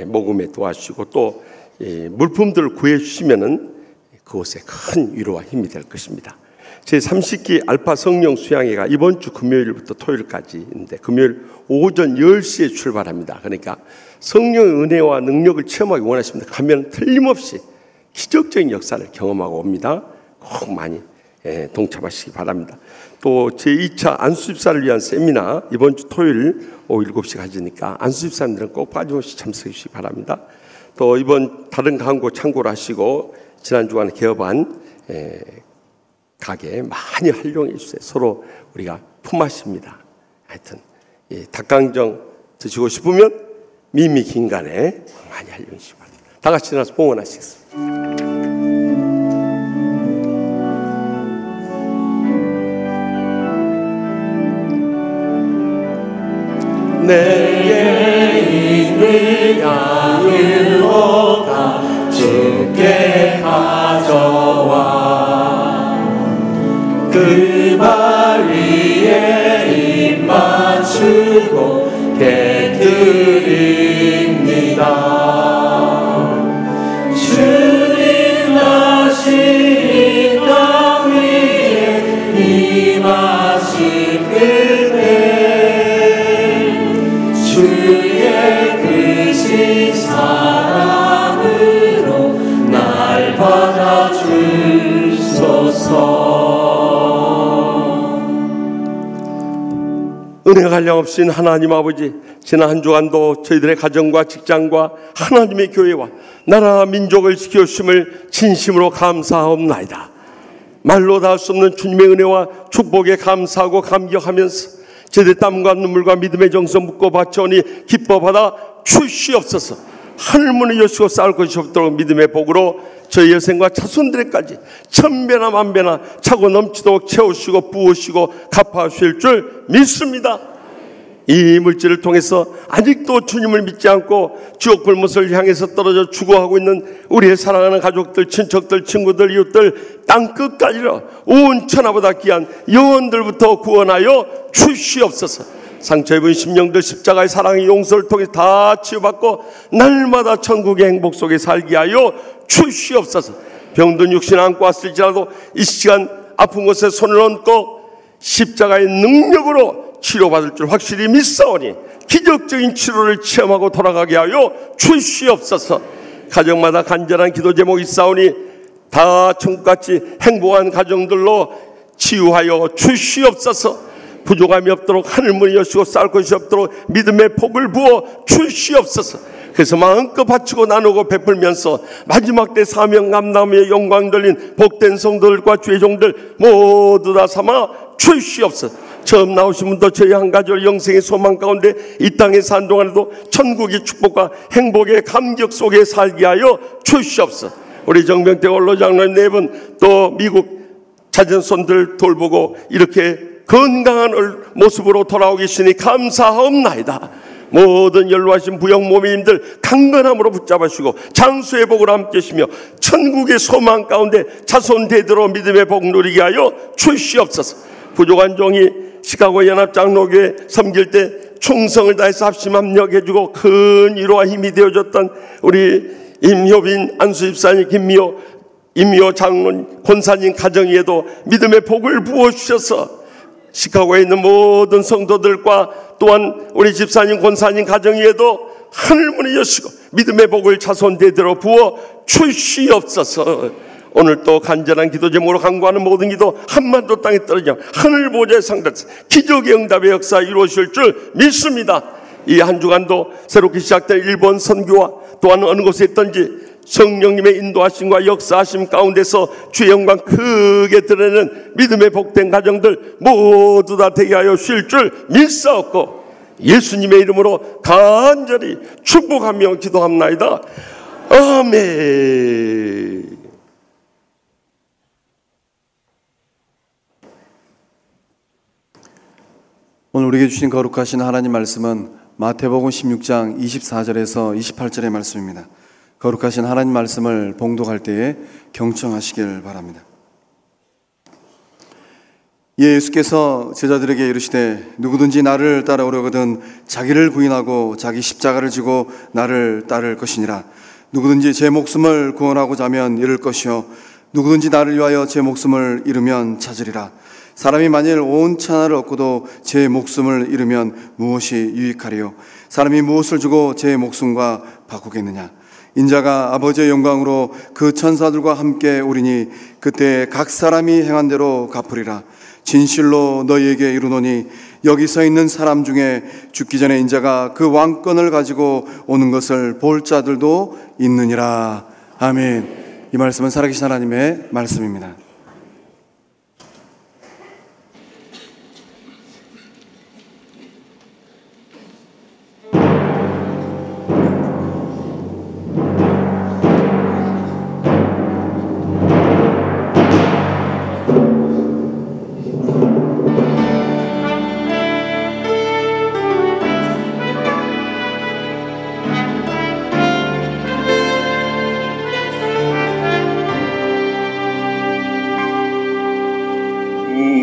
모금에 도와주시고 또 물품들을 구해주시면은 그곳에 큰 위로와 힘이 될 것입니다. 제30기 알파 성령 수양회가 이번 주 금요일부터 토요일까지 있는데 금요일 오전 10시에 출발합니다. 그러니까 성령의 은혜와 능력을 체험하기 원하십니다. 가면 틀림없이 기적적인 역사를 경험하고 옵니다. 꼭 많이 동참하시기 바랍니다. 또 제2차 안수집사를 위한 세미나 이번 주 토요일 오후 7시 가지니까 안수집사님들은 꼭 빠짐없이 참석해 주시기 바랍니다. 또 이번 다른 광고 참고를 하시고 지난 주간에 개업한 가게 많이 활용해 주세요. 서로 우리가 품앗입니다. 하여튼 닭강정 드시고 싶으면 미미 긴간에 많이 활용해 주시기 바랍니다. 다 같이 일어나서 봉헌하시겠습니다. 내게 있는 양으로 가 주께 가져와 그 발 위에 입 맞추고 깨뜨립니다. 주님 다시 이 땅 위에 임하실 그때 주의 사랑으로 날 받아주소서. 은혜가 한량없인 하나님 아버지, 지난 한 주간도 저희들의 가정과 직장과 하나님의 교회와 나라 민족을 지켜주심을 진심으로 감사하옵나이다. 말로 다 할 수 없는 주님의 은혜와 축복에 감사하고 감격하면서 제대 땀과 눈물과 믿음의 정성 묻고 바쳐오니 기뻐 받아 주시옵소서. 하늘문을 여시고 쌓을 것이 없도록 믿음의 복으로 저희 여생과 자손들에까지 천배나 만배나 차고 넘치도록 채우시고 부으시고 갚아주실 줄 믿습니다. 이 물질을 통해서 아직도 주님을 믿지 않고 지옥 불못을 향해서 떨어져 죽어가고 있는 우리의 사랑하는 가족들, 친척들, 친구들, 이웃들 땅끝까지로 온 천하보다 귀한 영혼들부터 구원하여 주시옵소서. 상처 입은 심령들 십자가의 사랑의 용서를 통해 다 치유받고 날마다 천국의 행복 속에 살게 하여 주시옵소서. 병든 육신 안고 왔을지라도 이 시간 아픈 곳에 손을 얹고 십자가의 능력으로 치료받을 줄 확실히 믿사오니 기적적인 치료를 체험하고 돌아가게 하여 주시옵소서. 가정마다 간절한 기도 제목이 있사오니 다 천국같이 행복한 가정들로 치유하여 주시옵소서. 부족함이 없도록 하늘문이 여시고 쌓을 것이 없도록 믿음의 복을 부어 주시옵소서. 그래서 마음껏 바치고 나누고 베풀면서 마지막 때 사명 감당하며 영광 돌린 복된 성도들과 주의 종들 모두 다 삼아 주시옵소서. 처음 나오신 분도 저희 한 가족 영생의 소망 가운데 이 땅에 산 동안에도 천국의 축복과 행복의 감격 속에 살게 하여 주시옵소서. 우리 정병태 원로장로님 네 분, 또 미국 자전손들 돌보고 이렇게 건강한 모습으로 돌아오고 계시니 감사하옵나이다. 모든 연로하신 부영모민님들 강건함으로 붙잡으시고 장수의 복을 함께 하시며 천국의 소망 가운데 자손 대대로 믿음의 복 누리게 하여 주시옵소서. 부족한 종이 시카고 연합장로교회 섬길 때 충성을 다해서 합심 합력해주고 큰 위로와 힘이 되어줬던 우리 임효빈 안수집사님, 임미호 장로님, 권사님 가정에도 믿음의 복을 부어주셔서 시카고에 있는 모든 성도들과 또한 우리 집사님, 권사님 가정에도 하늘문이 여시고 믿음의 복을 자손 대대로 부어 주시옵소서. 오늘 또 간절한 기도 제목으로 간구하는 모든 기도 한반도 땅에 떨어지며 하늘 보좌에 상달해서 기적의 응답의 역사 이루어질 줄 믿습니다. 이 한 주간도 새롭게 시작된 일본 선교와 또한 어느 곳에 있든지 성령님의 인도하심과 역사하심 가운데서 주의 영광 크게 드러내는 믿음의 복된 가정들 모두 다 되게 하여 주실 줄 믿사옵고 예수님의 이름으로 간절히 축복하며 기도합나이다. 아멘. 오늘 우리에게 주신 거룩하신 하나님 말씀은 마태복음 16장 24절에서 28절의 말씀입니다. 거룩하신 하나님 말씀을 봉독할 때에 경청하시길 바랍니다. 예수께서 제자들에게 이르시되 누구든지 나를 따라오려거든 자기를 부인하고 자기 십자가를 지고 나를 따를 것이니라. 누구든지 제 목숨을 구원하고자 하면 잃을 것이요 누구든지 나를 위하여 제 목숨을 잃으면 찾으리라. 사람이 만일 온 천하를 얻고도 제 목숨을 잃으면 무엇이 유익하리요? 사람이 무엇을 주고 제 목숨과 바꾸겠느냐? 인자가 아버지의 영광으로 그 천사들과 함께 오리니 그때 각 사람이 행한 대로 갚으리라. 진실로 너희에게 이르노니 여기 서 있는 사람 중에 죽기 전에 인자가 그 왕권을 가지고 오는 것을 볼 자들도 있느니라. 아멘. 이 말씀은 살아계신 하나님의 말씀입니다.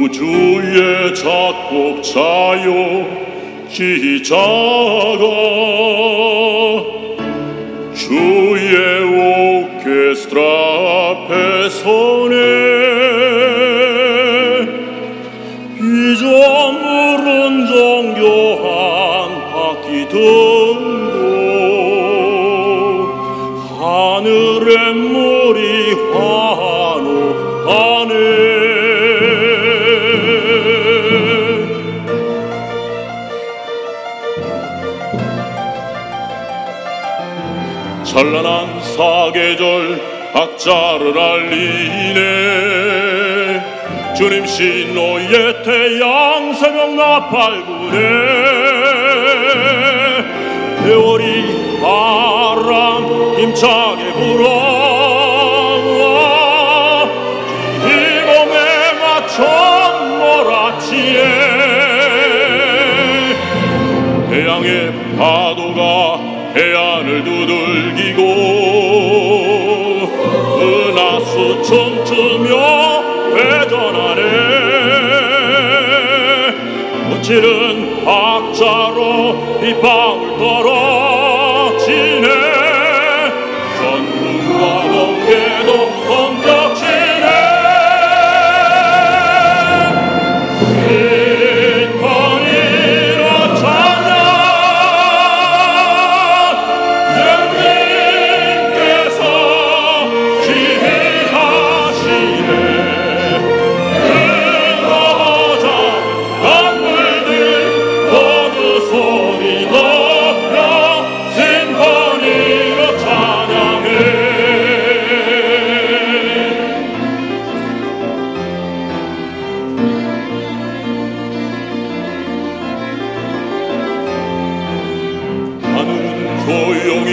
우주의 작곡자요 기자가 주의 오케스트라 앞에 서네. 비전물은 정교한 바퀴 들고 냇물이 환호하네. 찬란한 사계절 박자를 알리네. 주님 신노의 태양 새벽 나팔부네. 세월이 바람 힘차게 불어 이 몸에 맞춰 몰아치네. 태양의 파도가 해안을 두들기고 은하수 춤추며 회전하네. 거칠은 박자로 빗방울 떨어지네. 전문과 번개도 손뼉치네. 신권이로 찬양. 주님께서 지휘하시네. 근거자 만물들 모두 소리 높여 신권이로 찬양해. 하늘은 조용히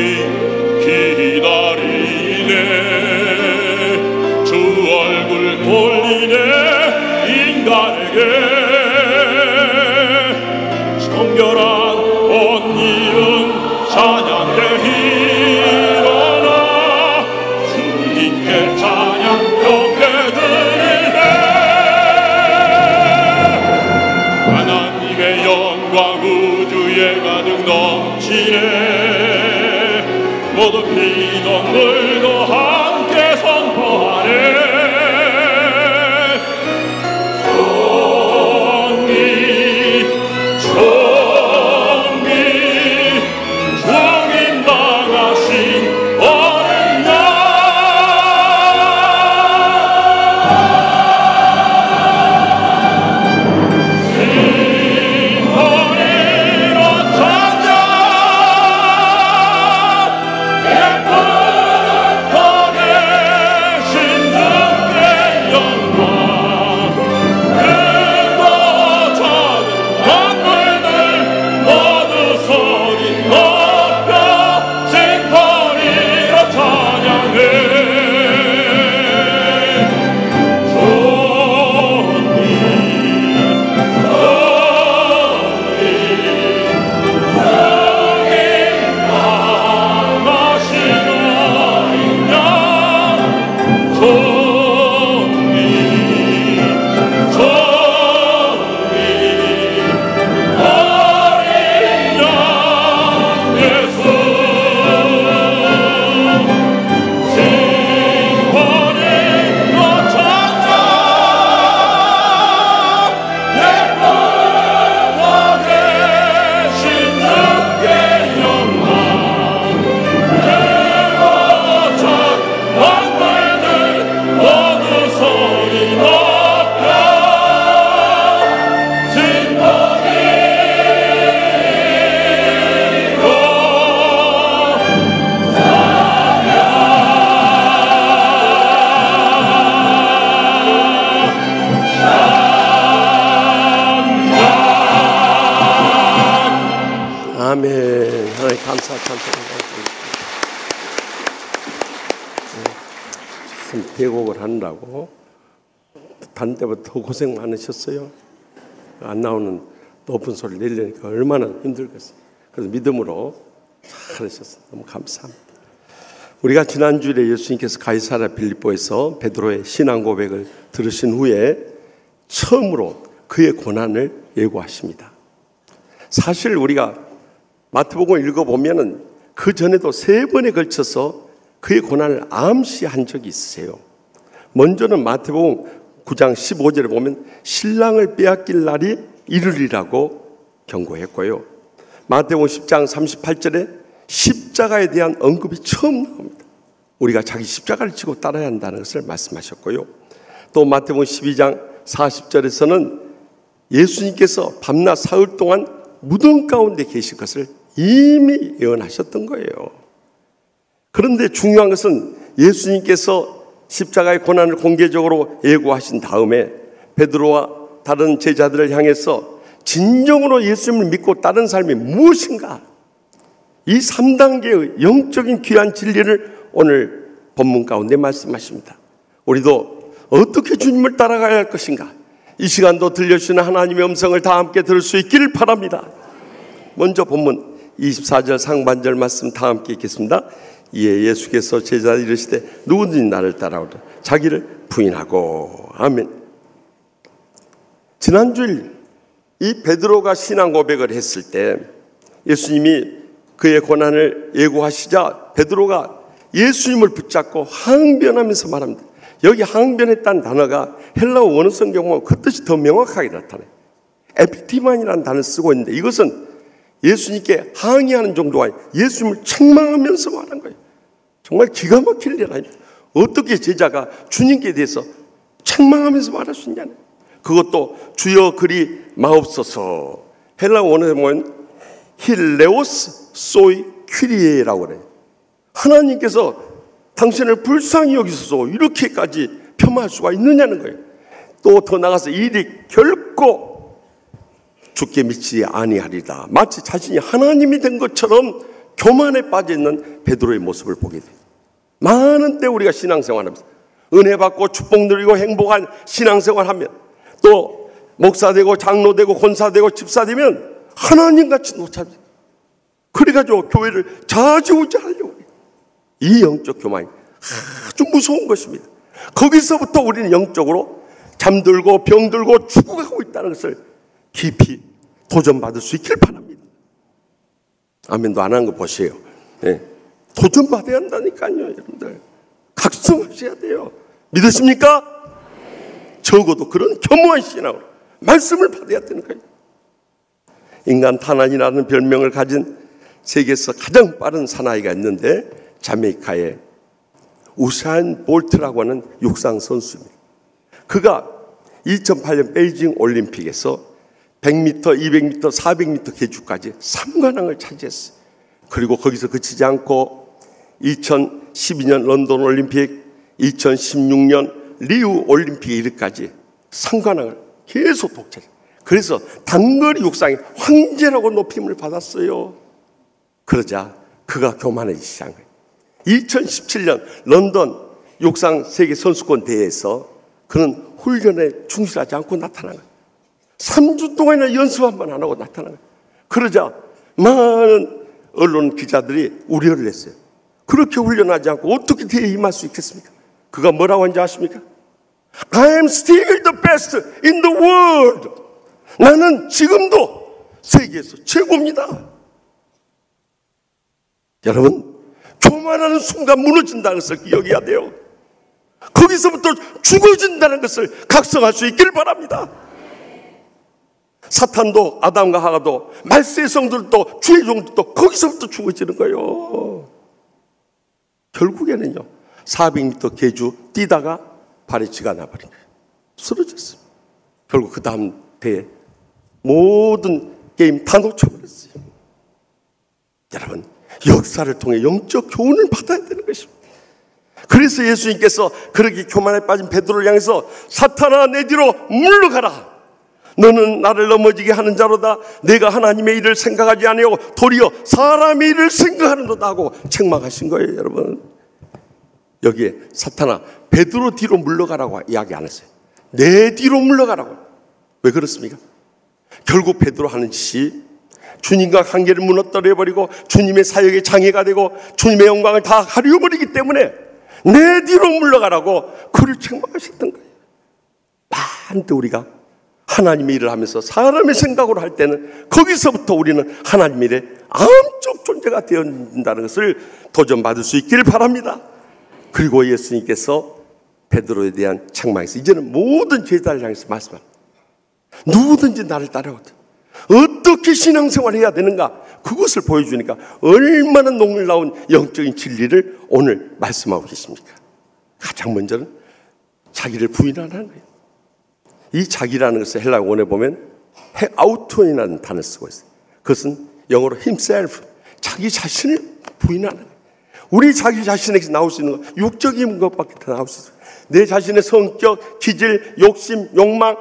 기다리네. 주 얼굴 돌리네. 인간에게 정결한 온니은 찬양해. 일어나 주님께 찬양 경배드리네. 하나님의 영광 우주에 가득 넘치네. 모든 피조물도 함께 선포하네. 존귀 존귀 주님 당하신 어린 양. 신권이로 찬양. 예쁜 거계 신주께 영광. 큰거 작은 만물들 모두 소리 높여 신권이로 찬양해. 존귀 당하신 어린 양. 존귀 존귀 어린 양 예수. 신권이로 찬양. 예쁜 거계 신주께 영광. 큰거작 만물들 모두 소리 높여 아멘. 하나님 감사 찬송합니다. 참 대곡을 하느라고 다른 때보다 더 고생 많으셨어요. 안 나오는 높은 소리 내려니까 얼마나 힘들겠어요. 그래서 믿음으로 잘하셨어요. 너무 감사합니다. 우리가 지난주에 예수님께서 가이사랴 빌립보에서 베드로의 신앙 고백을 들으신 후에 처음으로 그의 고난을 예고하십니다. 사실 우리가 마태복음을 읽어보면 그 전에도 3번에 걸쳐서 그의 고난을 암시한 적이 있으세요. 먼저는 마태복음 9장 15절에 보면 신랑을 빼앗길 날이 이르리라고 경고했고요. 마태복음 10장 38절에 십자가에 대한 언급이 처음 나옵니다. 우리가 자기 십자가를 지고 따라야 한다는 것을 말씀하셨고요. 또 마태복음 12장 40절에서는 예수님께서 밤낮 사흘 동안 무덤 가운데 계실 것을 이미 예언하셨던 거예요. 그런데 중요한 것은 예수님께서 십자가의 고난을 공개적으로 예고하신 다음에 베드로와 다른 제자들을 향해서 진정으로 예수님을 믿고 따른 삶이 무엇인가, 이 3단계의 영적인 귀한 진리를 오늘 본문 가운데 말씀하십니다. 우리도 어떻게 주님을 따라가야 할 것인가, 이 시간도 들려주시는 하나님의 음성을 다 함께 들을 수 있기를 바랍니다. 먼저 본문 24절 상반절 말씀 다 함께 읽겠습니다. 이에 예수께서 제자들 이르시되 누구든지 나를 따라오라 자기를 부인하고. 아멘. 지난주일 이 베드로가 신앙 고백을 했을 때 예수님이 그의 고난을 예고하시자 베드로가 예수님을 붙잡고 항변하면서 말합니다. 여기 항변했다는 단어가 헬라어 원어 성경 보면 그 뜻이 더 명확하게 나타나요. 에피티만이라는 단어를 쓰고 있는데 이것은 예수님께 항의하는 정도가 아니라 예수님을 책망하면서 말한 거예요. 정말 기가 막힐 일 아닙니까? 어떻게 제자가 주님께 대해서 책망하면서 말할 수 있냐는, 그것도 주여 그리 마옵소서. 헬라어 원어에 보면 힐레오스 소이 퀴리에라고 그래요. 하나님께서 당신을 불쌍히 여기소서 이렇게까지 폄하할 수가 있느냐는 거예요. 또 더 나가서 이 일이 결코 죽게 미치지 아니하리다. 마치 자신이 하나님이 된 것처럼 교만에 빠져있는 베드로의 모습을 보게 돼요. 많은 때 우리가 신앙생활하면서 은혜 받고 축복 누리고 행복한 신앙생활하면, 또 목사 되고 장로 되고 권사 되고 집사 되면 하나님같이 놓쳐져요. 그래가지고 교회를 좌지우지하려고 해요. 이 영적 교만이 아주 무서운 것입니다. 거기서부터 우리는 영적으로 잠들고 병들고 죽어가고 있다는 것을 깊이 도전받을 수 있길 바랍니다. 아멘도 안 한 거 보세요. 네. 도전받아야 한다니까요. 여러분들 각성하셔야 돼요. 믿으십니까? 적어도 그런 겸허한 신앙으로 말씀을 받아야 되는 거예요. 인간 탄환이라는 별명을 가진 세계에서 가장 빠른 사나이가 있는데 자메이카의 우사인 볼트라고 하는 육상 선수입니다. 그가 2008년 베이징 올림픽에서 100m, 200m, 400m 계주까지 3관왕을 차지했어요. 그리고 거기서 그치지 않고 2012년 런던 올림픽, 2016년 리우 올림픽에 이르까지 3관왕을 계속 독차지했어요. 그래서 단거리 육상의 황제라고 높임을 받았어요. 그러자 그가 교만해지기 시작한 거예요. 2017년 런던 육상 세계 선수권 대회에서 그는 훈련에 충실하지 않고 나타난 거예요. 3주 동안이나 연습 한 번 안 하고 나타난 거예요. 그러자 많은 언론 기자들이 우려를 했어요. 그렇게 훈련하지 않고 어떻게 대회에 임할 수 있겠습니까? 그가 뭐라고 하는지 아십니까? I am still the best in the world. 나는 지금도 세계에서 최고입니다. 여러분, 교만하는 순간 무너진다는 것을 기억해야 돼요. 거기서부터 죽어진다는 것을 각성할 수 있기를 바랍니다. 사탄도 아담과 하가도 말세의 성들도 주의 종들도 거기서부터 죽어지는 거예요. 결국에는요 400m 계주 뛰다가 발에 쥐가 나버린 거예요. 쓰러졌어요. 결국 그 다음 대회 모든 게임 다 놓쳐버렸어요. 여러분, 역사를 통해 영적 교훈을 받아야 되는 것입니다. 그래서 예수님께서 그렇게 교만에 빠진 베드로를 향해서 사탄아 내 뒤로 물러가라. 너는 나를 넘어지게 하는 자로다. 내가 하나님의 일을 생각하지 아니하고 도리어 사람의 일을 생각하는도다 하고 책망하신 거예요. 여러분, 여기에 사탄아 베드로 뒤로 물러가라고 이야기 안 했어요. 내 뒤로 물러가라고. 왜 그렇습니까? 결국 베드로 하는 짓이 주님과 관계를 무너뜨려버리고 주님의 사역에 장애가 되고 주님의 영광을 다 가려버리기 때문에 내 뒤로 물러가라고 그를 책망하셨던 거예요. 반대 우리가 하나님의 일을 하면서 사람의 생각으로 할 때는 거기서부터 우리는 하나님의 일에 암적 존재가 되어진다는 것을 도전받을 수 있기를 바랍니다. 그리고 예수님께서 베드로에 대한 책망에서 이제는 모든 제자를 향해서 말씀합니다. 누구든지 나를 따라오든 어떻게 신앙생활을 해야 되는가, 그것을 보여주니까 얼마나 놀라운 영적인 진리를 오늘 말씀하고 계십니까? 가장 먼저는 자기를 부인하라는 거예요. 이 자기라는 것을 헬라 원에 보면 아우토이라는 단어를 쓰고 있어요. 그것은 영어로 himself, 자기 자신을 부인하는 거예요. 우리 자기 자신에게서 나올 수 있는 건 육적인 것밖에 다 나올 수 있어요. 내 자신의 성격, 기질, 욕심, 욕망,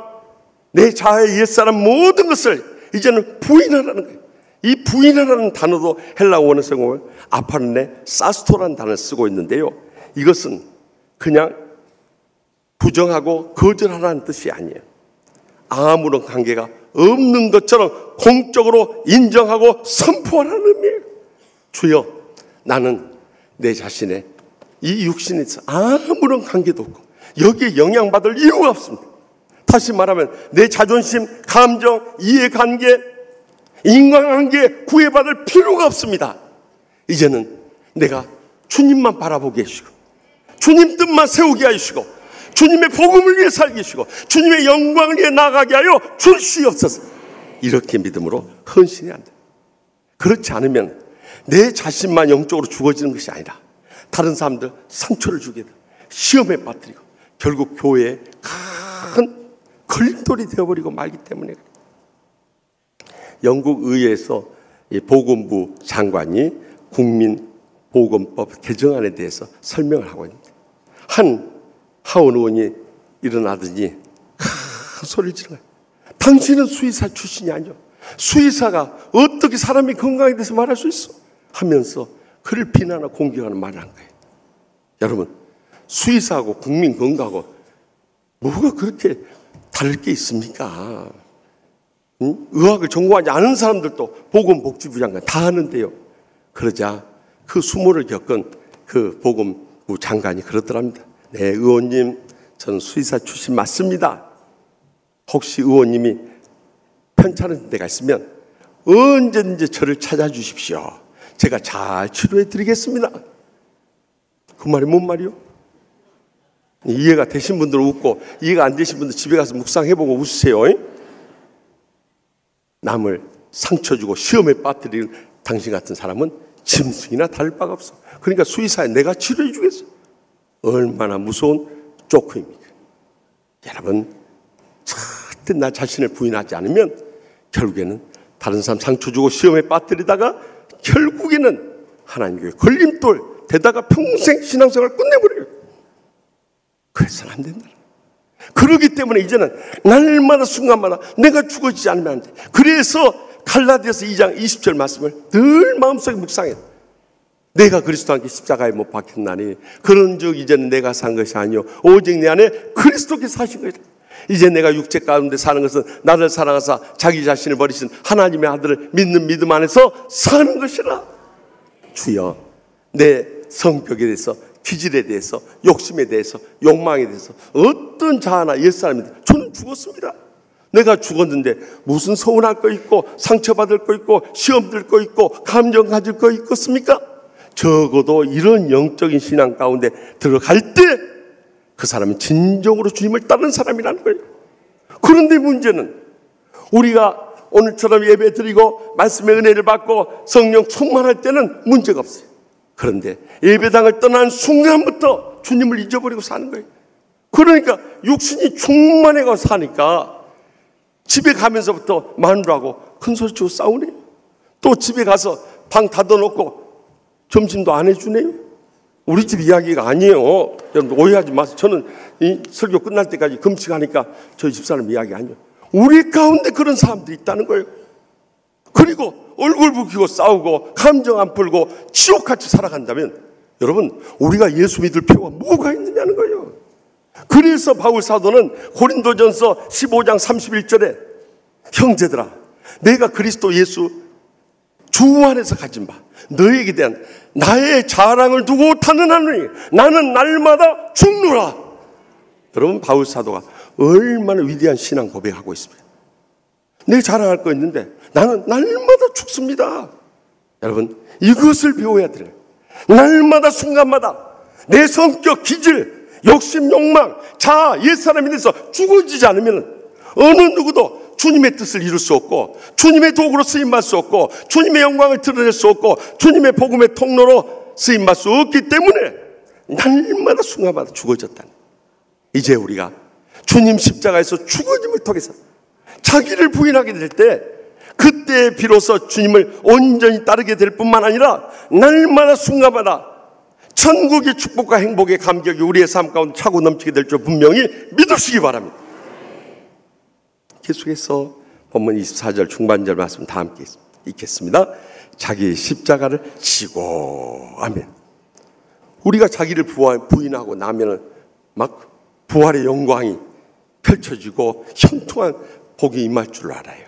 내 자아의 옛사람 모든 것을 이제는 부인하라는 거예요. 이 부인하라는 단어도 헬라 원어에서 보면 아파르네 사스토라는 단어를 쓰고 있는데요, 이것은 그냥 부정하고 거절하라는 뜻이 아니에요. 아무런 관계가 없는 것처럼 공적으로 인정하고 선포하라는 의미예요. 주여, 나는 내 자신의 이 육신에 있어 아무런 관계도 없고 여기에 영향받을 이유가 없습니다. 다시 말하면 내 자존심, 감정, 이해관계, 인간관계에 구애받을 필요가 없습니다. 이제는 내가 주님만 바라보게 해주시고 주님 뜻만 세우게 하시고 주님의 복음을 위해 살게 하시고 주님의 영광을 위해 나가게 하여 주시옵소서. 이렇게 믿음으로 헌신해야 한다. 그렇지 않으면 내 자신만 영적으로 죽어지는 것이 아니라 다른 사람들 상처를 주게 돼, 시험에 빠뜨리고 결국 교회에 큰 걸림돌이 되어버리고 말기 때문에 그래요. 영국 의회에서 보건부 장관이 국민보건법 개정안에 대해서 설명을 하고 있는데 한 하원 의원이 일어나더니 큰 소리를 지르는 거예요. 당신은 수의사 출신이 아니죠. 수의사가 어떻게 사람이 건강에 대해서 말할 수 있어? 하면서 그를 비난하고 공격하는 말을 한 거예요. 여러분, 수의사하고 국민 건강하고 뭐가 그렇게 다를 게 있습니까? 응? 의학을 전공하지 않은 사람들도 보건복지부 장관 다 하는데요. 그러자 그 수모를 겪은 그 보건부 장관이 그러더랍니다. 네, 의원님, 저는 수의사 출신 맞습니다. 혹시 의원님이 편찮은 데가 있으면 언제든지 저를 찾아주십시오. 제가 잘 치료해 드리겠습니다. 그 말이 뭔 말이요? 이해가 되신 분들은 웃고 이해가 안 되신 분들 집에 가서 묵상해보고 웃으세요. 남을 상처 주고 시험에 빠뜨리는 당신 같은 사람은 짐승이나 다를 바가 없어. 그러니까 수의사에 내가 치료해 주겠어. 얼마나 무서운 조크입니까? 여러분, 절대 나 자신을 부인하지 않으면 결국에는 다른 사람 상처 주고 시험에 빠뜨리다가 결국에는 하나님 교회 걸림돌 되다가 평생 신앙생활을 끝내버려요. 그래서는 안 된다. 그러기 때문에 이제는 날마다 순간마다 내가 죽어지지 않으면 안 돼. 그래서 갈라디아서 2장 20절 말씀을 늘 마음속에 묵상해. 내가 그리스도와 함께 십자가에 못 박혔나니 그런즉 이제는 내가 산 것이 아니요 오직 내 안에 그리스도께서 사신 것이다. 이제 내가 육체 가운데 사는 것은 나를 사랑하사 자기 자신을 버리신 하나님의 아들을 믿는 믿음 안에서 사는 것이라. 주여, 내 성격에 대해서, 기질에 대해서, 욕심에 대해서, 욕망에 대해서 어떤 자아나 옛사람인데 저는 죽었습니다. 내가 죽었는데 무슨 서운할 거 있고 상처받을 거 있고 시험 들 거 있고 감정 가질 거 있겠습니까? 적어도 이런 영적인 신앙 가운데 들어갈 때 그 사람은 진정으로 주님을 따르는 사람이라는 거예요. 그런데 문제는 우리가 오늘처럼 예배 드리고 말씀의 은혜를 받고 성령 충만할 때는 문제가 없어요. 그런데 예배당을 떠난 순간부터 주님을 잊어버리고 사는 거예요. 그러니까 육신이 충만해가 사니까 집에 가면서부터 마누라하고 큰 소리 치고 싸우네요. 또 집에 가서 방 닫아놓고 점심도 안 해주네요. 우리 집 이야기가 아니에요. 여러분 오해하지 마세요. 저는 이 설교 끝날 때까지 금식하니까 저희 집사람 이야기 아니에요. 우리 가운데 그런 사람들이 있다는 거예요. 그리고 얼굴 붉히고 싸우고 감정 안 풀고 지옥같이 살아간다면 여러분 우리가 예수 믿을 필요가 뭐가 있느냐는 거예요. 그래서 바울 사도는 고린도전서 15장 31절에 형제들아 내가 그리스도 예수 주 안에서 가진 바 너에게 대한 나의 자랑을 두고 탄원하노니 나는 날마다 죽노라. 여러분 바울 사도가 얼마나 위대한 신앙 고백하고 있습니다. 내 자랑할 거 있는데 나는 날마다 죽습니다. 여러분 이것을 배워야 돼요. 날마다 순간마다 내 성격, 기질, 욕심, 욕망, 자아, 옛사람에 대해서 죽어지지 않으면 어느 누구도 주님의 뜻을 이룰 수 없고, 주님의 도구로 쓰임받을 수 없고, 주님의 영광을 드러낼 수 없고, 주님의 복음의 통로로 쓰임받을 수 없기 때문에 날마다 순간마다 죽어졌다는. 이제 우리가 주님 십자가에서 죽어짐을 통해서 자기를 부인하게 될 때, 그때 비로소 주님을 온전히 따르게 될 뿐만 아니라 날마다 순간마다 천국의 축복과 행복의 감격이 우리의 삶 가운데 차고 넘치게 될 줄 분명히 믿으시기 바랍니다. 계속해서 본문 24절 중반절 말씀 다 함께 읽겠습니다. 자기 십자가를 지고. 아멘. 우리가 자기를 부인하고 나면은 막 부활의 영광이 펼쳐지고 형통한 복이 임할 줄 알아요.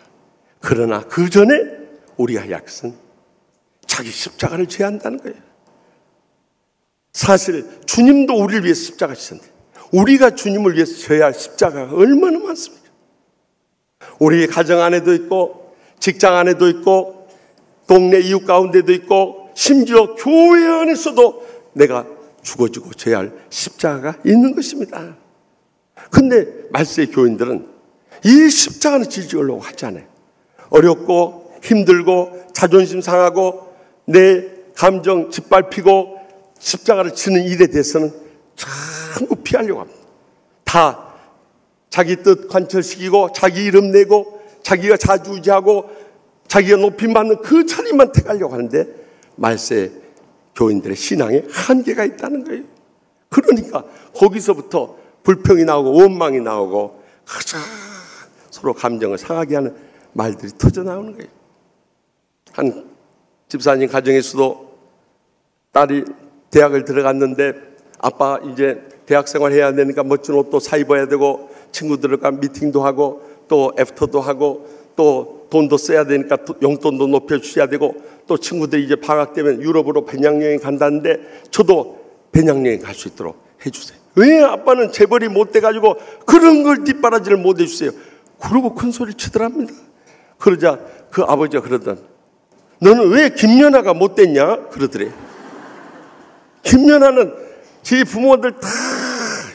그러나 그 전에 우리가 할 것은 자기 십자가를 져야 한다는 거예요. 사실 주님도 우리를 위해서 십자가 지셨는데 우리가 주님을 위해서 져야 할 십자가가 얼마나 많습니까? 우리의 가정 안에도 있고, 직장 안에도 있고, 동네 이웃 가운데도 있고, 심지어 교회 안에서도 내가 죽어지고 져야 할 십자가가 있는 것입니다. 근데 말세의 교인들은 이 십자가는 지으려고 하지 않아요. 어렵고 힘들고 자존심 상하고 내 감정 짓밟히고 십자가를 지는 일에 대해서는 전부 피하려고 합니다. 다 자기 뜻 관철시키고 자기 이름 내고 자기가 자주지하고 자기가 높임받는 그 자리만 택하려고 하는데 말세 교인들의 신앙에 한계가 있다는 거예요. 그러니까 거기서부터 불평이 나오고 원망이 나오고 서로 감정을 상하게 하는 말들이 터져나오는 거예요. 한 집사님 가정에서도 딸이 대학을 들어갔는데 아빠 이제 대학생활 해야 되니까 멋진 옷도 사 입어야 되고 친구들과 미팅도 하고 또 애프터도 하고 또 돈도 써야 되니까 용돈도 높여주셔야 되고 또 친구들이 이제 방학 되면 유럽으로 배낭여행 간다는데 저도 배낭여행 갈 수 있도록 해주세요. 왜 아빠는 재벌이 못 돼가지고 그런 걸 뒷바라지를 못 해주세요? 그러고 큰 소리 치더랍니다. 그러자 그 아버지가 그러던, 너는 왜 김연아가 못 됐냐? 그러더래. 김연아는 지 부모들 다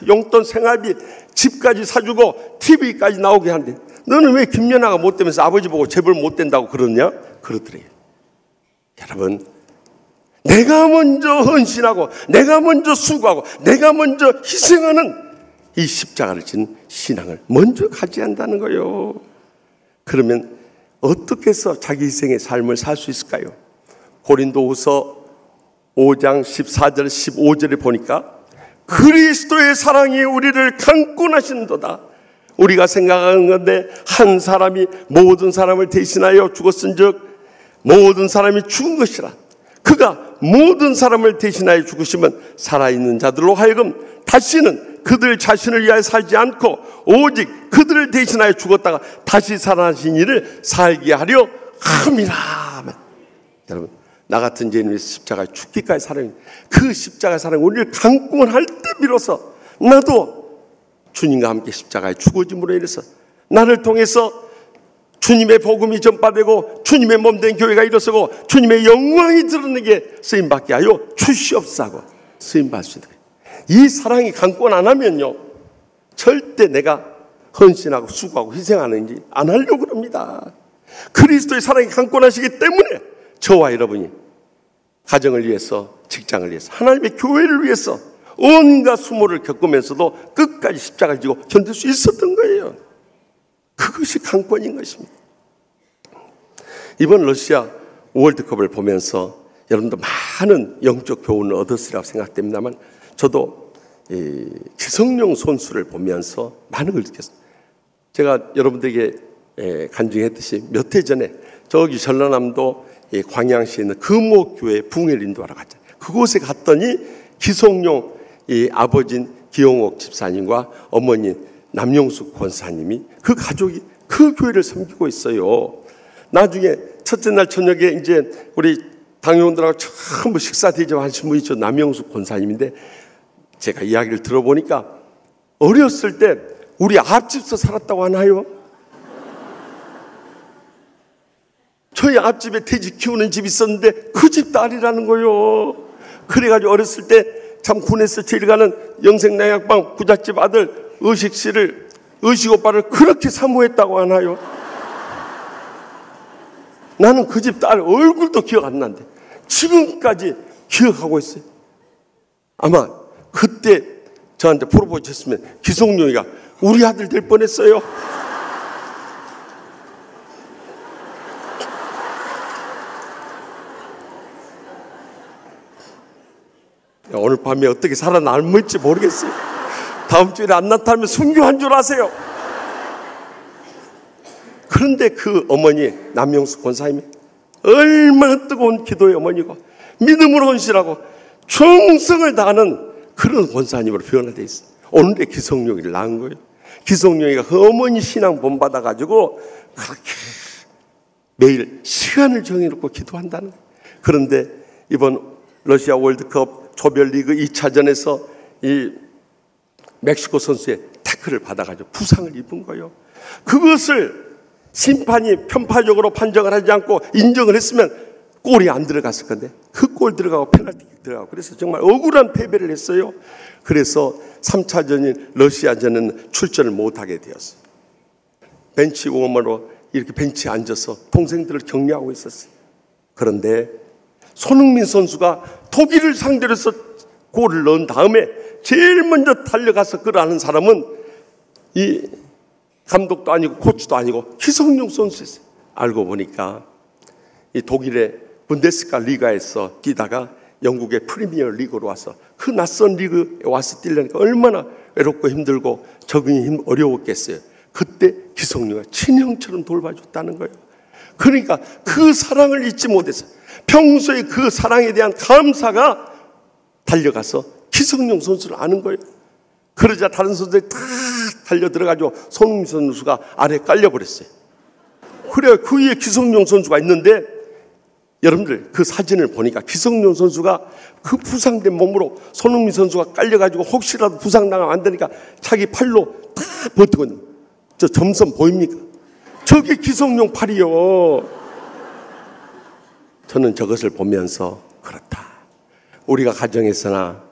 용돈 생활비 집까지 사주고 TV까지 나오게 한대. 너는 왜 김연아가 못 되면서 아버지 보고 재벌 못 된다고 그러냐? 그러더래. 여러분, 내가 먼저 헌신하고 내가 먼저 수고하고 내가 먼저 희생하는 이 십자가를 진 신앙을 먼저 가져야 한다는 거예요. 그러면 어떻게 해서 자기 희생의 삶을 살 수 있을까요? 고린도후서 5장 14절 15절에 보니까 그리스도의 사랑이 우리를 강권하신도다. 우리가 생각하는 건데 한 사람이 모든 사람을 대신하여 죽었은즉 모든 사람이 죽은 것이라. 그가 모든 사람을 대신하여 죽으시면 살아있는 자들로 하여금 다시는 그들 자신을 위하여 살지 않고 오직 그들을 대신하여 죽었다가 다시 살아나신 이를 살게 하려 함이라. 여러분, 나 같은 죄인을 위해서 십자가에 죽기까지 사랑이, 그 십자가의 사랑이 우리를 강권할 때 비로소 나도 주님과 함께 십자가에 죽어짐으로 인해서 나를 통해서 주님의 복음이 전파되고 주님의 몸된 교회가 일어서고 주님의 영광이 드러내게 쓰임받게 하여 주시옵소서. 쓰임받을 수 있는 거예요. 이 사랑이 강권 안 하면요 절대 내가 헌신하고 수고하고 희생하는지 안 하려고 합니다. 그리스도의 사랑이 강권하시기 때문에 저와 여러분이 가정을 위해서, 직장을 위해서, 하나님의 교회를 위해서 온갖 수모를 겪으면서도 끝까지 십자가를 지고 견딜 수 있었던 거예요. 그것이 강권인 것입니다. 이번 러시아 월드컵을 보면서 여러분도 많은 영적 교훈을 얻었으리라고 생각됩니다만 저도 이 기성용 선수를 보면서 많은 걸 느꼈습니다. 제가 여러분들에게 간증했듯이 몇 해 전에 저기 전라남도 광양시에 있는 금호교회 붕괴를 인도하러 갔잖아요. 그곳에 갔더니 기성용 이 아버진 기용옥 집사님과 어머니 남용숙 권사님이 그 가족이 그 교회를 섬기고 있어요. 나중에 첫째 날 저녁에 이제 우리 당회원들하고 전부 식사 대접하신 분이 저 남용숙 권사님인데 제가 이야기를 들어보니까 어렸을 때 우리 앞집에서 살았다고 하나요? 저희 앞집에 돼지 키우는 집이 있었는데 그 집 딸이라는 거예요. 그래가지고 어렸을 때 참 군에서 제일 가는 영생양약방 부잣집 아들 의식 씨를, 의식 오빠를 그렇게 사모했다고 하나요? 나는 그 집 딸 얼굴도 기억 안 나는데 지금까지 기억하고 있어요. 아마 그때 저한테 프로포즈 했으면 기성용이가 우리 아들 될 뻔했어요. 오늘 밤에 어떻게 살아남을지 모르겠어요. 다음 주에 안 나타나면 순교한 줄 아세요. 그런데 그 어머니 남용숙 권사님이 얼마나 뜨거운 기도의 어머니고 믿음으로 헌신하고 충성을 다하는 그런 권사님으로 변화되어 있어요. 오늘의 기성용이를 낳은 거예요. 기성용이가 그 어머니 신앙 본받아가지고 그렇게 매일 시간을 정해놓고 기도한다는 거예요. 그런데 이번 러시아 월드컵 조별리그 2차전에서 이 멕시코 선수의 태클을 받아가지고 부상을 입은 거예요. 그것을 심판이 편파적으로 판정을 하지 않고 인정을 했으면 골이 안 들어갔을 건데 그 골 들어가고 페널티킥 들어가고 그래서 정말 억울한 패배를 했어요. 그래서 3차전인 러시아전은 출전을 못하게 되었어요. 벤치 워머로 이렇게 벤치에 앉아서 동생들을 격려하고 있었어요. 그런데 손흥민 선수가 독일을 상대로 해서 골을 넣은 다음에 제일 먼저 달려가서 끌어안은 사람은 이 감독도 아니고 코치도 아니고 기성용 선수였어요. 알고 보니까 이 독일의 분데스리가 리가에서 뛰다가 영국의 프리미어 리그로 와서 그 낯선 리그에 와서 뛰려니까 얼마나 외롭고 힘들고 적응이 어려웠겠어요. 그때 기성용이 친형처럼 돌봐줬다는 거예요. 그러니까 그 사랑을 잊지 못했어요. 평소에 그 사랑에 대한 감사가 달려가서 기성용 선수를 아는 거예요. 그러자 다른 선수들이 다 달려 들어가지고 손흥민 선수가 아래 깔려버렸어요. 그래 그 위에 기성용 선수가 있는데 여러분들 그 사진을 보니까 기성용 선수가 그 부상된 몸으로 손흥민 선수가 깔려가지고 혹시라도 부상당하면 안 되니까 자기 팔로 다 버티고 있는 저 점선 보입니까? 저게 기성용 팔이요. 저는 저것을 보면서 그렇다. 우리가 가정에서나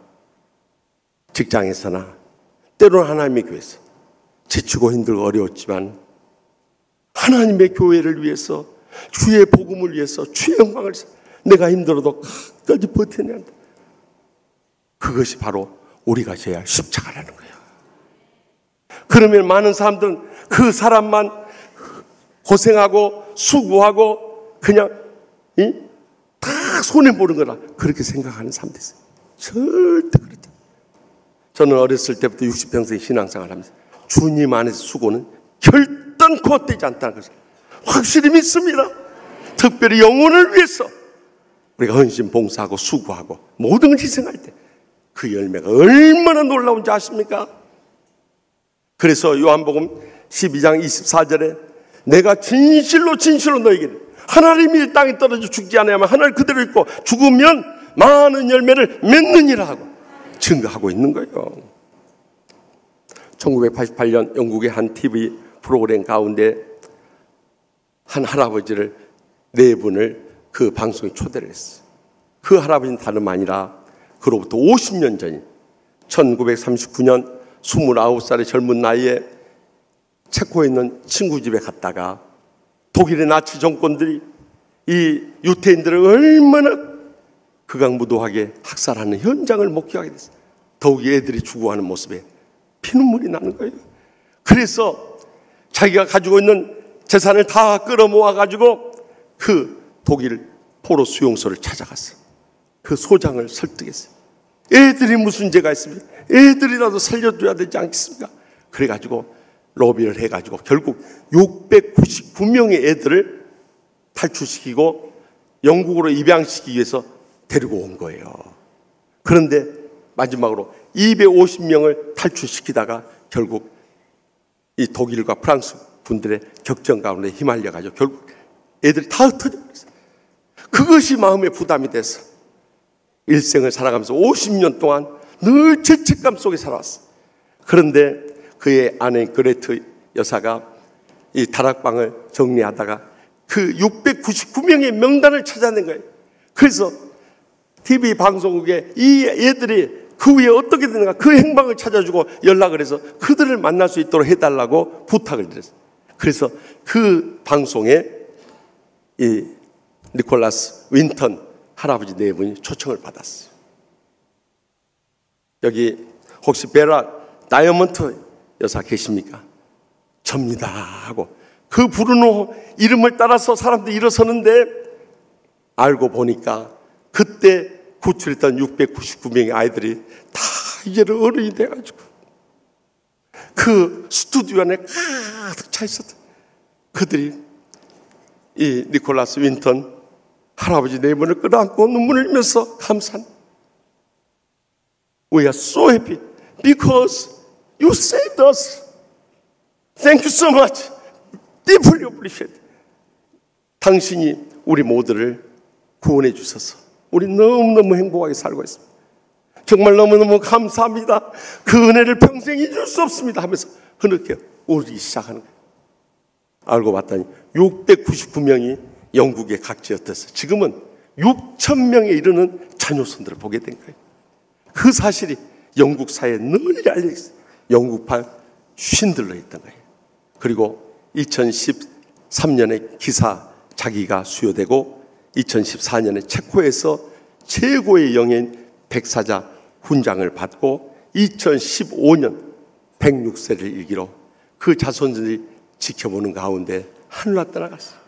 직장에서나 때로는 하나님의 교회에서 지치고 힘들고 어려웠지만 하나님의 교회를 위해서 주의 복음을 위해서 주의 영광을 위해서 내가 힘들어도 끝까지 버텨내야 한다. 그것이 바로 우리가 져야 할 십자가라는 거예요. 그러면 많은 사람들은 그 사람만 고생하고 수고하고 그냥 다 손해보는 거라 그렇게 생각하는 사람들이 있어요. 절대 그렇지 않아요. 저는 어렸을 때부터 60평생 신앙생활을 하면서 주님 안에서 수고는 결단코 헛되지 않다는 것을 확실히 믿습니다. 특별히 영혼을 위해서 우리가 헌신 봉사하고 수고하고 모든 걸 희생할 때 그 열매가 얼마나 놀라운지 아십니까? 그래서 요한복음 12장 24절에 내가 진실로 진실로 너에게 하나님이 이 땅에 떨어져 죽지 않아야만 하나를 그대로 있고 죽으면 많은 열매를 맺느니라 하고 증거하고 있는 거예요. 1988년 영국의 한 TV 프로그램 가운데 한 할아버지를 네 분을 그 방송에 초대를 했어요. 그 할아버지는 다름 아니라 그로부터 50년 전인 1939년 29살의 젊은 나이에 체코에 있는 친구 집에 갔다가 독일의 나치 정권들이 이 유태인들을 얼마나 극악무도하게 학살하는 현장을 목격하게 됐어요. 더욱이 애들이 죽어가는 모습에 피눈물이 나는 거예요. 그래서 자기가 가지고 있는 재산을 다 끌어모아가지고 그 독일 포로 수용소를 찾아갔어요. 그 소장을 설득했어요. 애들이 무슨 죄가 있습니까? 애들이라도 살려줘야 되지 않겠습니까? 그래가지고 로비를 해가지고 결국 699명의 애들을 탈출시키고 영국으로 입양시키기 위해서 데리고 온 거예요. 그런데 마지막으로 250명을 탈출시키다가 결국 이 독일과 프랑스 분들의 격정 가운데 휘말려가지고 결국 애들이 다 흩어져 버렸어요. 그것이 마음의 부담이 돼서 일생을 살아가면서 50년 동안 늘 죄책감 속에 살아왔어요. 그런데 그의 아내 그레트 여사가 이 다락방을 정리하다가 그 699명의 명단을 찾아낸 거예요. 그래서 TV 방송국에 이 애들이 그 위에 어떻게 되는가 그 행방을 찾아주고 연락을 해서 그들을 만날 수 있도록 해달라고 부탁을 드렸어요. 그래서 그 방송에 이 니콜라스 윈턴 할아버지 네 분이 초청을 받았어요. 여기 혹시 베라 다이아몬드 여사 계십니까? 접니다 하고 그 부르는 이름을 따라서 사람들이 일어서는데 알고 보니까 그때 구출했던 699명의 아이들이 다 이제는 어른이 돼가지고 그 스튜디오 안에 가득 차 있었던 그들이 이 니콜라스 윈턴 할아버지 네 분을 끌어안고 눈물을 흘리면서 감사한 We are so happy because you saved us. Thank you so much. Deeply appreciate. 당신이 우리 모두를 구원해 주셔서 우리 너무너무 행복하게 살고 있습니다. 정말 너무너무 감사합니다. 그 은혜를 평생 잊을 수 없습니다 하면서 흐느껴 울기 시작하는 거예요. 알고 봤더니 699명이 영국의 각지였어요. 지금은 6,000명에 이르는 자녀손들을 보게 된 거예요. 그 사실이 영국 사회에 널리 알려 있어요. 영국판 쉰들러 있던 거예요. 그리고 2013년에 기사 자기가 수여되고 2014년에 체코에서 최고의 영예인 백사자 훈장을 받고 2015년 106세를 일기로 그 자손들이 지켜보는 가운데 하늘로 떠나갔어요.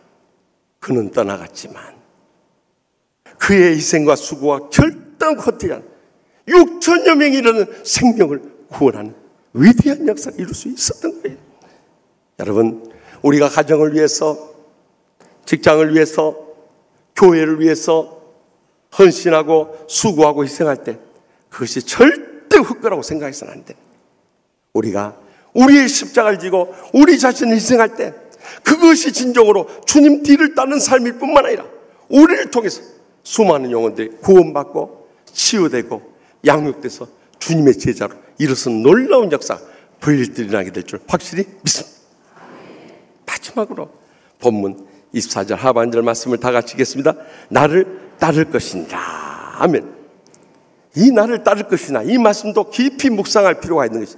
그는 떠나갔지만 그의 희생과 수고와 결단코 한 6천여 명이 이르는 생명을 구원하는 위대한 역사를 이룰 수 있었던 거예요. 여러분, 우리가 가정을 위해서, 직장을 위해서, 교회를 위해서 헌신하고 수고하고 희생할 때 그것이 절대 헛거라고 생각해서는 안 돼. 우리가 우리의 십자가를 지고 우리 자신을 희생할 때 그것이 진정으로 주님 뒤를 따는 삶일 뿐만 아니라 우리를 통해서 수많은 영혼들이 구원받고 치유되고 양육돼서 주님의 제자로 일어선 놀라운 역사 일어나게 될 줄 확실히 믿습니다. 마지막으로 본문 24절 하반절 말씀을 다 같이 읽겠습니다. 나를 따를 것이니라. 아멘. 이 나를 따를 것이나 이 말씀도 깊이 묵상할 필요가 있는 것이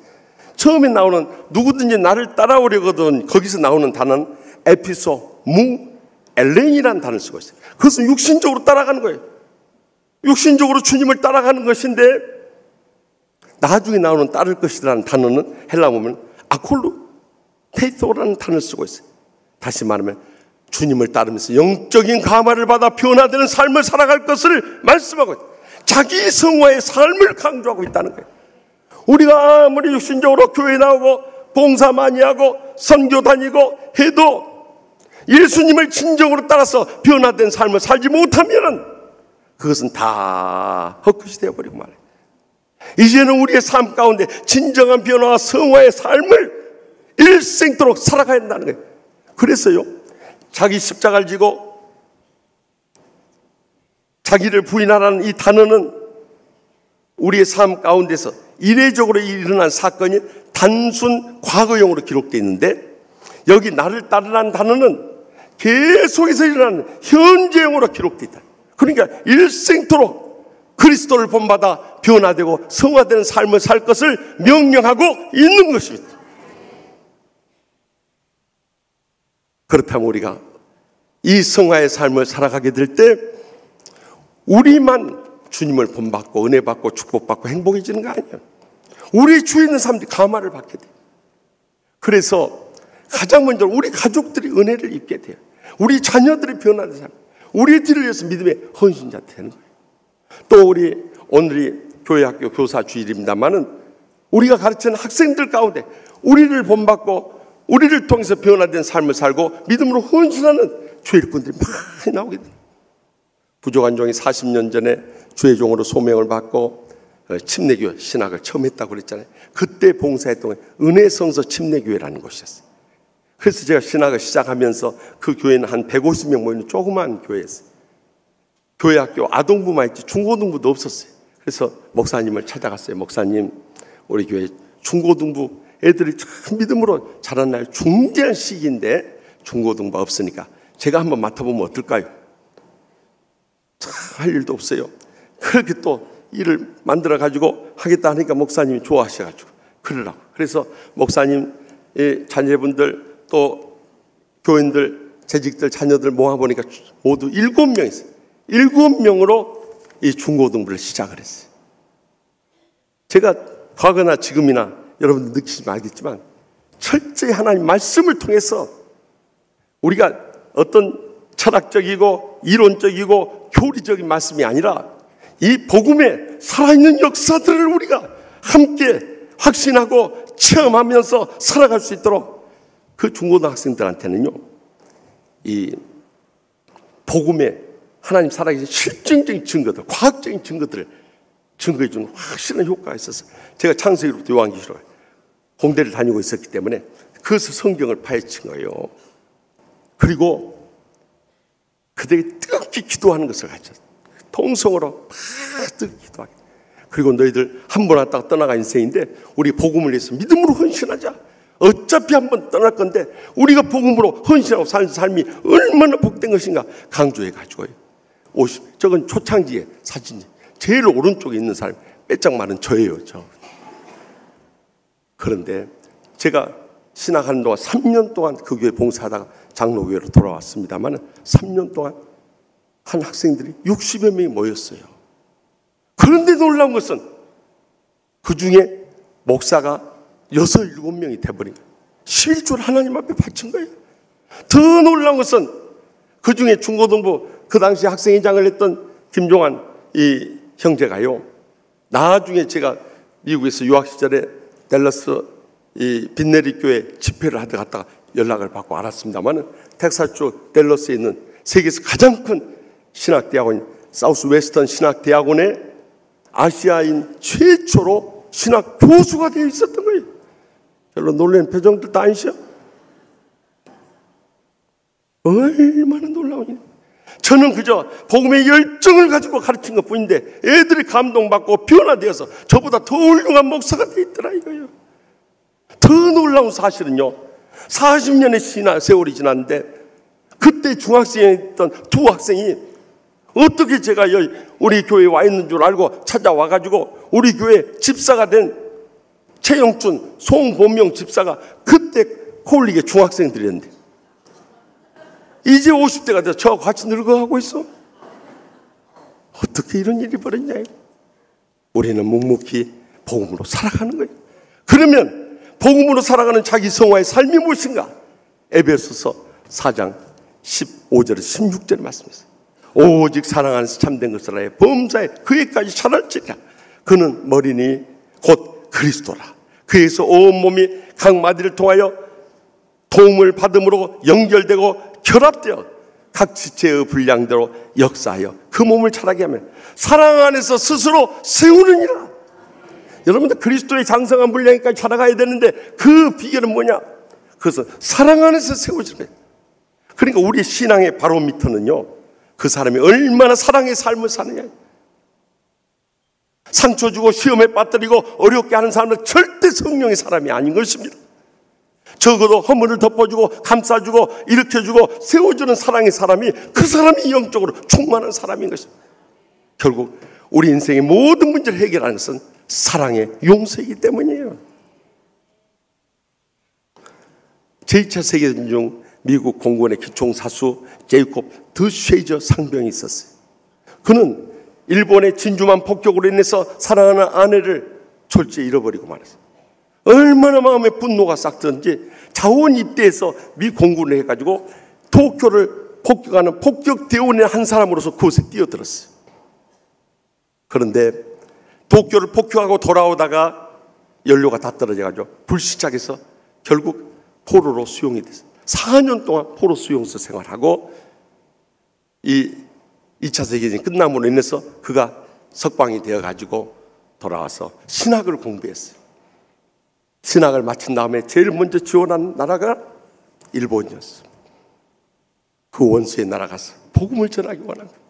처음에 나오는 누구든지 나를 따라오려거든 거기서 나오는 단어는 에피소 무 엘렌이라는 단어를 쓰고 있어요. 그것은 육신적으로 따라가는 거예요. 육신적으로 주님을 따라가는 것인데 나중에 나오는 따를 것이라는 단어는 헬라 보면 아콜루 테이토라는 단어를 쓰고 있어요. 다시 말하면 주님을 따르면서 영적인 감화를 받아 변화되는 삶을 살아갈 것을 말씀하고 있어요. 자기 성화의 삶을 강조하고 있다는 거예요. 우리가 아무리 육신적으로 교회 나오고 봉사 많이 하고 선교 다니고 해도 예수님을 진정으로 따라서 변화된 삶을 살지 못하면 그것은 다 헛것이 되어버리고 말해요. 이제는 우리의 삶 가운데 진정한 변화와 성화의 삶을 일생토록 살아가야 한다는 거예요. 그래서요, 자기 십자가를 지고 자기를 부인하라는 이 단어는 우리의 삶 가운데서 이례적으로 일어난 사건이 단순 과거형으로 기록되어 있는데 여기 나를 따르라는 단어는 계속해서 일어나는 현재형으로 기록되어 있다. 그러니까 일생토록 그리스도를 본받아 변화되고 성화되는 삶을 살 것을 명령하고 있는 것입니다. 그렇다면 우리가 이 성화의 삶을 살아가게 될 때 우리만 주님을 본받고 은혜받고 축복받고 행복해지는 거 아니에요. 우리 주위에 있는 사람들이 감화를 받게 돼요. 그래서 가장 먼저 우리 가족들이 은혜를 입게 돼요. 우리 자녀들이 변화되는 삶, 우리 뒤를 위해서 믿음의 헌신자 되는 거예요. 또 우리 오늘이 교회학교 교사 주일입니다만은 우리가 가르치는 학생들 가운데 우리를 본받고 우리를 통해서 변화된 삶을 살고 믿음으로 헌신하는 주일꾼들이 많이 나오게 돼요. 부족한 종이 40년 전에 주의 종으로 소명을 받고 침례교회 신학을 처음 했다고 그랬잖아요. 그때 봉사했던 게 은혜성서 침례교회라는 곳이었어요. 그래서 제가 신학을 시작하면서 그 교회는 한 150명 모이는 조그만 교회였어요. 교회 학교 아동부만 있지 중고등부도 없었어요. 그래서 목사님을 찾아갔어요. 목사님, 우리 교회 중고등부 애들이 참 믿음으로 자란 날 중대한 시기인데 중고등부가 없으니까 제가 한번 맡아보면 어떨까요? 참 할 일도 없어요. 그렇게 또 일을 만들어가지고 하겠다 하니까 목사님이 좋아하셔가지고 그러라고. 그래서 목사님 자녀분들 또 교인들 재직들 자녀들 모아보니까 모두 7명 있어요. 7명으로 이 중고등부를 시작을 했어요. 제가 과거나 지금이나 여러분들 느끼시면 알겠지만 철저히 하나님 말씀을 통해서 우리가 어떤 철학적이고 이론적이고 교리적인 말씀이 아니라 이 복음의 살아있는 역사들을 우리가 함께 확신하고 체험하면서 살아갈 수 있도록 그 중고등학생들한테는요, 이 복음의 하나님 살아계신 실증적인 증거들, 과학적인 증거들을 증거해 주는 확실한 효과가 있어서 제가 창세기로부터 요한계시록 공대를 다니고 있었기 때문에 그것을 성경을 파헤친 거예요. 그리고 그들이 뜨겁게 기도하는 것을 가르쳤어요. 통성으로 뜨겁게 기도하게. 그리고 너희들 한 번 왔다가 떠나가 인생인데 우리 복음을 위해서 믿음으로 헌신하자. 어차피 한 번 떠날 건데 우리가 복음으로 헌신하고 사는 삶이 얼마나 복된 것인가 강조해 가지고요. 50, 저건 초창기의 사진이 제일 오른쪽에 있는 사람, 빼짝 마른 저예요. 저. 그런데 제가 신학하는 동안 3년 동안 그 교회 봉사하다가 장로교회로 돌아왔습니다만 3년 동안 한 학생들이 60여 명이 모였어요. 그런데 놀라운 것은 그 중에 목사가 6, 7명이 돼버린 거예요. 11조를 하나님 앞에 바친 거예요. 더 놀라운 것은 그 중에 중고등부 그 당시 학생회장을 했던 김종환 이 형제가요, 나중에 제가 미국에서 유학 시절에 댈러스 이 빈네리 교회 집회를 하다 갔다가 연락을 받고 알았습니다만 텍사스 댈러스에 있는 세계에서 가장 큰 신학대학원 사우스 웨스턴 신학대학원에 아시아인 최초로 신학 교수가 되어 있었던 거예요. 별로 놀라는 표정들도 아니시죠? 얼마나 놀라우니. 저는 그저 복음의 열정을 가지고 가르친 것 뿐인데 애들이 감동받고 변화되어서 저보다 더 훌륭한 목사가 되어 있더라 이거예요. 더 놀라운 사실은요, 40년의 세월이 지났는데 그때 중학생이었던 두 학생이 어떻게 제가 우리 교회에 와 있는 줄 알고 찾아와가지고 우리 교회 집사가 된 최영춘, 송본명 집사가 그때 콜릭의 중학생들이었는데 이제 50대가 돼서 저하고 같이 늙어가고 있어. 어떻게 이런 일이 벌어지냐. 우리는 묵묵히 복음으로 살아가는 거예요. 그러면 복음으로 살아가는 자기 성화의 삶이 무엇인가? 에베소서 4장 15절에서 16절에 말씀했어요. 오직 사랑 안에서 참된 것을 하여 범사에 그에까지 자랄지라. 그는 머리니 곧 그리스도라. 그에서 온몸이 각 마디를 통하여 도움을 받음으로 연결되고 결합되어 각 지체의 분량대로 역사하여 그 몸을 자라게 하면 사랑 안에서 스스로 세우느니라. 여러분들 그리스도의 장성한 분량까지 자라가야 되는데 그 비결은 뭐냐? 그것은 사랑 안에서 세워지는 거예요. 그러니까 우리 신앙의 바로미터는요, 그 사람이 얼마나 사랑의 삶을 사느냐. 상처 주고 시험에 빠뜨리고 어렵게 하는 사람은 절대 성령의 사람이 아닌 것입니다. 적어도 허물을 덮어주고 감싸주고 일으켜주고 세워주는 사랑의 사람이 그 사람이 영적으로 충만한 사람인 것입니다. 결국 우리 인생의 모든 문제를 해결하는 것은 사랑의 용서이기 때문이에요. 제2차 세계대전 중 미국 공군의 기총사수 제이콥 드 쉐이저 상병이 있었어요. 그는 일본의 진주만 폭격으로 인해서 사랑하는 아내를 졸지에 잃어버리고 말았어요. 얼마나 마음에 분노가 싹트는지 자원 입대해서 미 공군을 해가지고 도쿄를 폭격하는 폭격대원의 한 사람으로서 그곳에 뛰어들었어요. 그런데 도쿄를 폭격하고 돌아오다가 연료가 다 떨어져가지고 불시착해서 결국 포로로 수용이 됐어요. 4년 동안 포로 수용소 생활하고 이 2차 세계대전이 끝남으로 인해서 그가 석방이 되어가지고 돌아와서 신학을 공부했어요. 신학을 마친 다음에 제일 먼저 지원한 나라가 일본이었어요. 그 원수의 나라 가서 복음을 전하기 원한 거예요.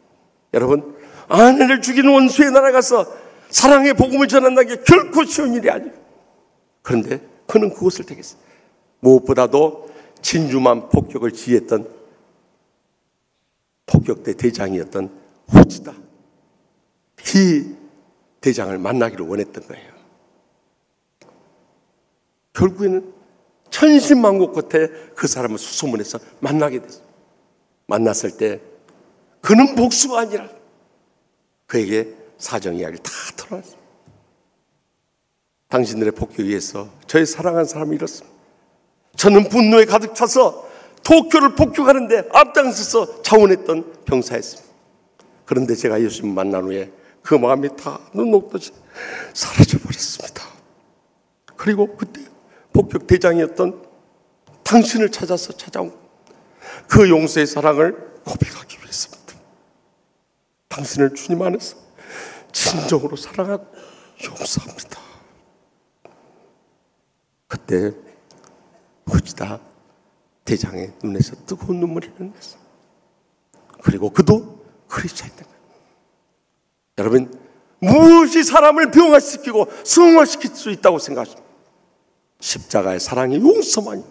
여러분, 아내를 죽이는 원수의 나라 가서 사랑의 복음을 전한다는 게 결코 쉬운 일이 아니에요. 그런데 그는 그것을 택했어요. 무엇보다도 진주만 폭격을 지휘했던 폭격대 대장이었던 호치다, 이 대장을 만나기를 원했던 거예요. 결국에는 천신만고 끝에 그 사람을 수소문해서 만나게 됐어요. 만났을 때 그는 복수가 아니라 그에게 사정 이야기를 다 털어놨습니다. 당신들의 폭격에 의해서 저의 사랑하는 사람이 잃었습니다. 저는 분노에 가득 차서 도쿄를 폭격하는데 앞장서서 자원했던 병사였습니다. 그런데 제가 예수님 만난 후에 그 마음이 다 눈 녹듯이 사라져버렸습니다. 그리고 그때 폭격 대장이었던 당신을 찾아서 찾아온 그 용서의 사랑을 고백하기 위해서입니다. 당신을 주님 안에서 진정으로 사랑하고 용서합니다. 그때 어찌다 대장의 눈에서 뜨거운 눈물이 흘렀어. 그리고 그도 크리스찬이다. 여러분, 무엇이 사람을 병화시키고 성화시킬 수 있다고 생각하십니까? 십자가의 사랑의 용서만이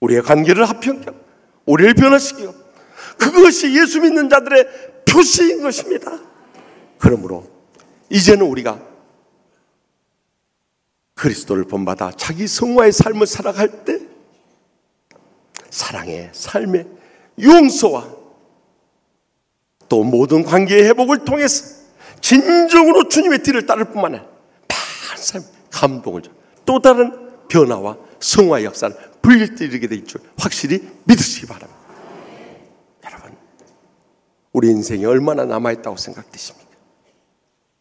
우리의 관계를 합평하고 우리를 변화시키고 그것이 예수 믿는 자들의 표시인 것입니다. 그러므로 이제는 우리가 그리스도를 본받아 자기 성화의 삶을 살아갈 때 사랑의 삶의 용서와 또 모든 관계의 회복을 통해서 진정으로 주님의 뒤를 따를 뿐만 아니라 많은 삶 감동을 줘 또 다른 변화와 성화의 역사를 불일으게 될 줄 확실히 믿으시기 바랍니다. 여러분, 우리 인생이 얼마나 남아있다고 생각되십니까?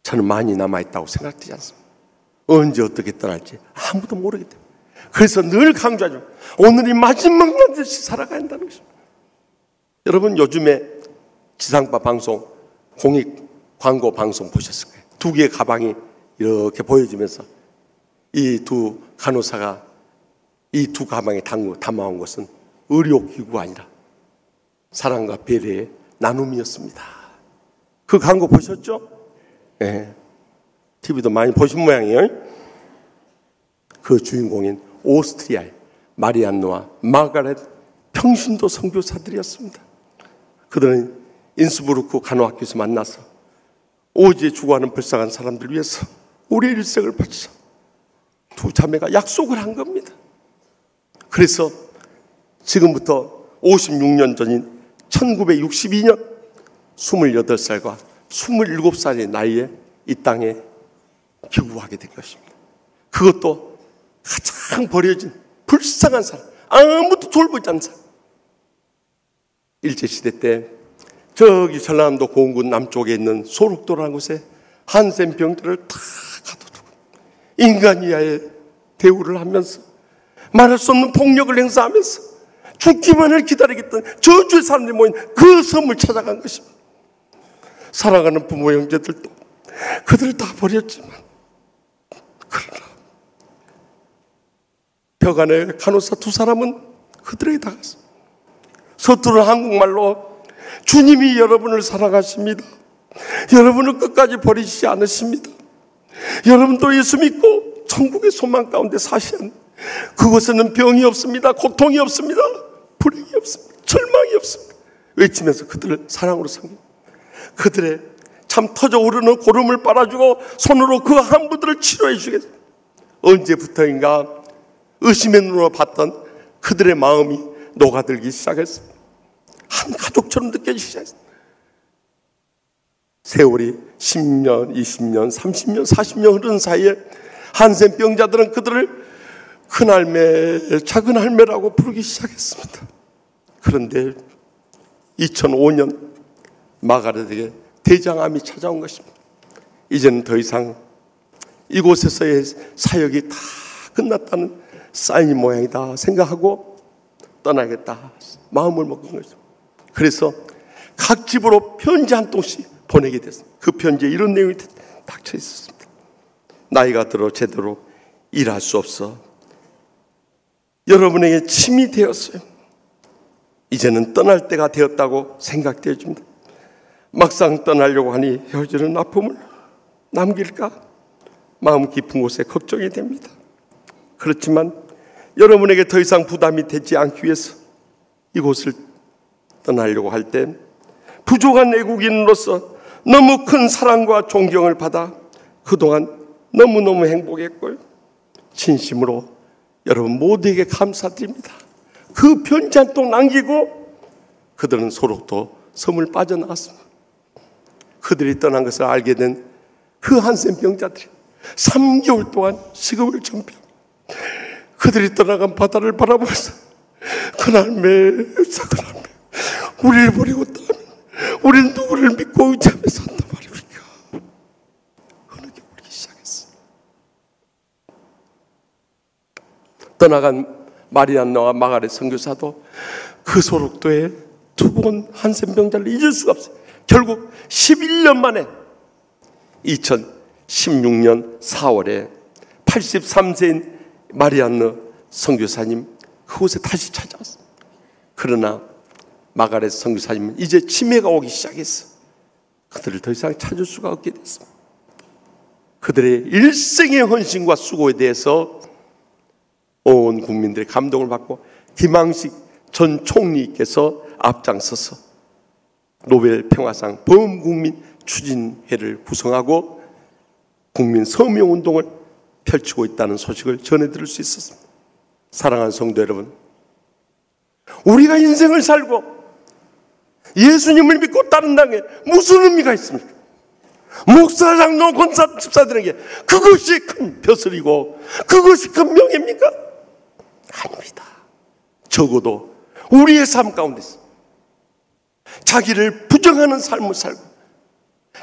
저는 많이 남아있다고 생각되지 않습니다. 언제 어떻게 떠날지 아무도 모르기 때문에 그래서 늘 강조하죠. 오늘이 마지막 날 듯이 살아가야 한다는 것입니다. 여러분, 요즘에 지상파 방송 공익 광고 방송 보셨을 거예요. 두 개의 가방이 이렇게 보여지면서 이 두 간호사가 이 두 가방에 담아온 것은 의료기구가 아니라 사랑과 배려의 나눔이었습니다. 그 광고 보셨죠? 네. TV도 많이 보신 모양이에요. 그 주인공인 오스트리아의 마리안노와 마가렛 평신도 선교사들이었습니다. 그들은 인스부르크 간호학교에서 만나서 오지에 죽어가는 불쌍한 사람들 위해서 우리의 일생을 바치자 두 자매가 약속을 한 겁니다. 그래서 지금부터 56년 전인 1962년 28살과 27살의 나이에 이 땅에 기구하게 된 것입니다. 그것도 가장 버려진 불쌍한 사람, 아무도 돌보지 않는 사람. 일제시대 때 저기 전라남도 고흥군 남쪽에 있는 소록도라는 곳에 한센 병들을 다 가둬두고 인간 이하의 대우를 하면서 말할 수 없는 폭력을 행사하면서 죽기만을 기다리겠던 저주의 사람들이 모인 그 섬을 찾아간 것입니다. 사랑하는 부모 형제들도 그들을 다 버렸지만 그러나 벽 안에 간호사 두 사람은 그들에게 다가갔습니다. 서투른 한국말로 주님이 여러분을 사랑하십니다. 여러분을 끝까지 버리시지 않으십니다. 여러분도 예수 믿고 천국의 소망 가운데 사시는 그곳에는 병이 없습니다. 고통이 없습니다. 불행이 없습니다. 절망이 없습니다. 외치면서 그들을 사랑으로 섬깁니다. 그들의 참 터져오르는 고름을 빨아주고 손으로 그 한부들을 치료해 주겠습니다. 언제부터인가 의심의 눈으로 봤던 그들의 마음이 녹아들기 시작했습니다. 한 가족처럼 느껴지기 시작했습니다. 세월이 10년, 20년, 30년, 40년 흐른 사이에 한센 병자들은 그들을 큰할매, 작은할매라고 부르기 시작했습니다. 그런데 2005년 마가렛에게 대장암이 찾아온 것입니다. 이제는 더 이상 이곳에서의 사역이 다 끝났다는 사인이 모양이다 생각하고 떠나겠다 마음을 먹은 거죠. 그래서 각 집으로 편지 한 통씩 보내게 됐습니다. 그 편지에 이런 내용이 닥쳐 있었습니다. 나이가 들어 제대로 일할 수 없어 여러분에게 침이 되었어요. 이제는 떠날 때가 되었다고 생각되어집니다. 막상 떠나려고 하니 헤어지는 아픔을 남길까 마음 깊은 곳에 걱정이 됩니다. 그렇지만 여러분에게 더 이상 부담이 되지 않기 위해서 이곳을 떠나려고 할 때 부족한 애국인으로서 너무 큰 사랑과 존경을 받아 그동안 너무너무 행복했고요. 진심으로 여러분 모두에게 감사드립니다. 그 편지 한 통 남기고 그들은 소록도 섬을 빠져나갔습니다. 그들이 떠난 것을 알게 된 그 한센 병자들이 3개월 동안 식음을 전폐합니다. 그들이 떠나간 바다를 바라보면서 그날매 우리를 버리고 떠나면 우리는 누구를 믿고 의지하며 산단 말입니까? 어느 게 울기 시작했어. 떠나간 마리안나와 마가렛 선교사도 그 소록도에 두 번 한센 병자를 잊을 수가 없어요. 결국 11년 만에 2016년 4월에 83세인 마리안느 선교사님 그곳에 다시 찾아왔어요. 그러나 마가렛 선교사님은 이제 치매가 오기 시작했어. 그들을 더 이상 찾을 수가 없게 됐습니다. 그들의 일생의 헌신과 수고에 대해서 온 국민들의 감동을 받고 김항식 전 총리께서 앞장서서 노벨 평화상 범국민 추진회를 구성하고 국민 서명운동을 펼치고 있다는 소식을 전해드릴 수 있었습니다. 사랑하는 성도 여러분, 우리가 인생을 살고 예수님을 믿고 따른다는 게 무슨 의미가 있습니까? 목사, 장로, 권사, 집사들에게 그것이 큰 벼슬이고 그것이 큰 명예입니까? 아닙니다. 적어도 우리의 삶 가운데서 자기를 부정하는 삶을 살고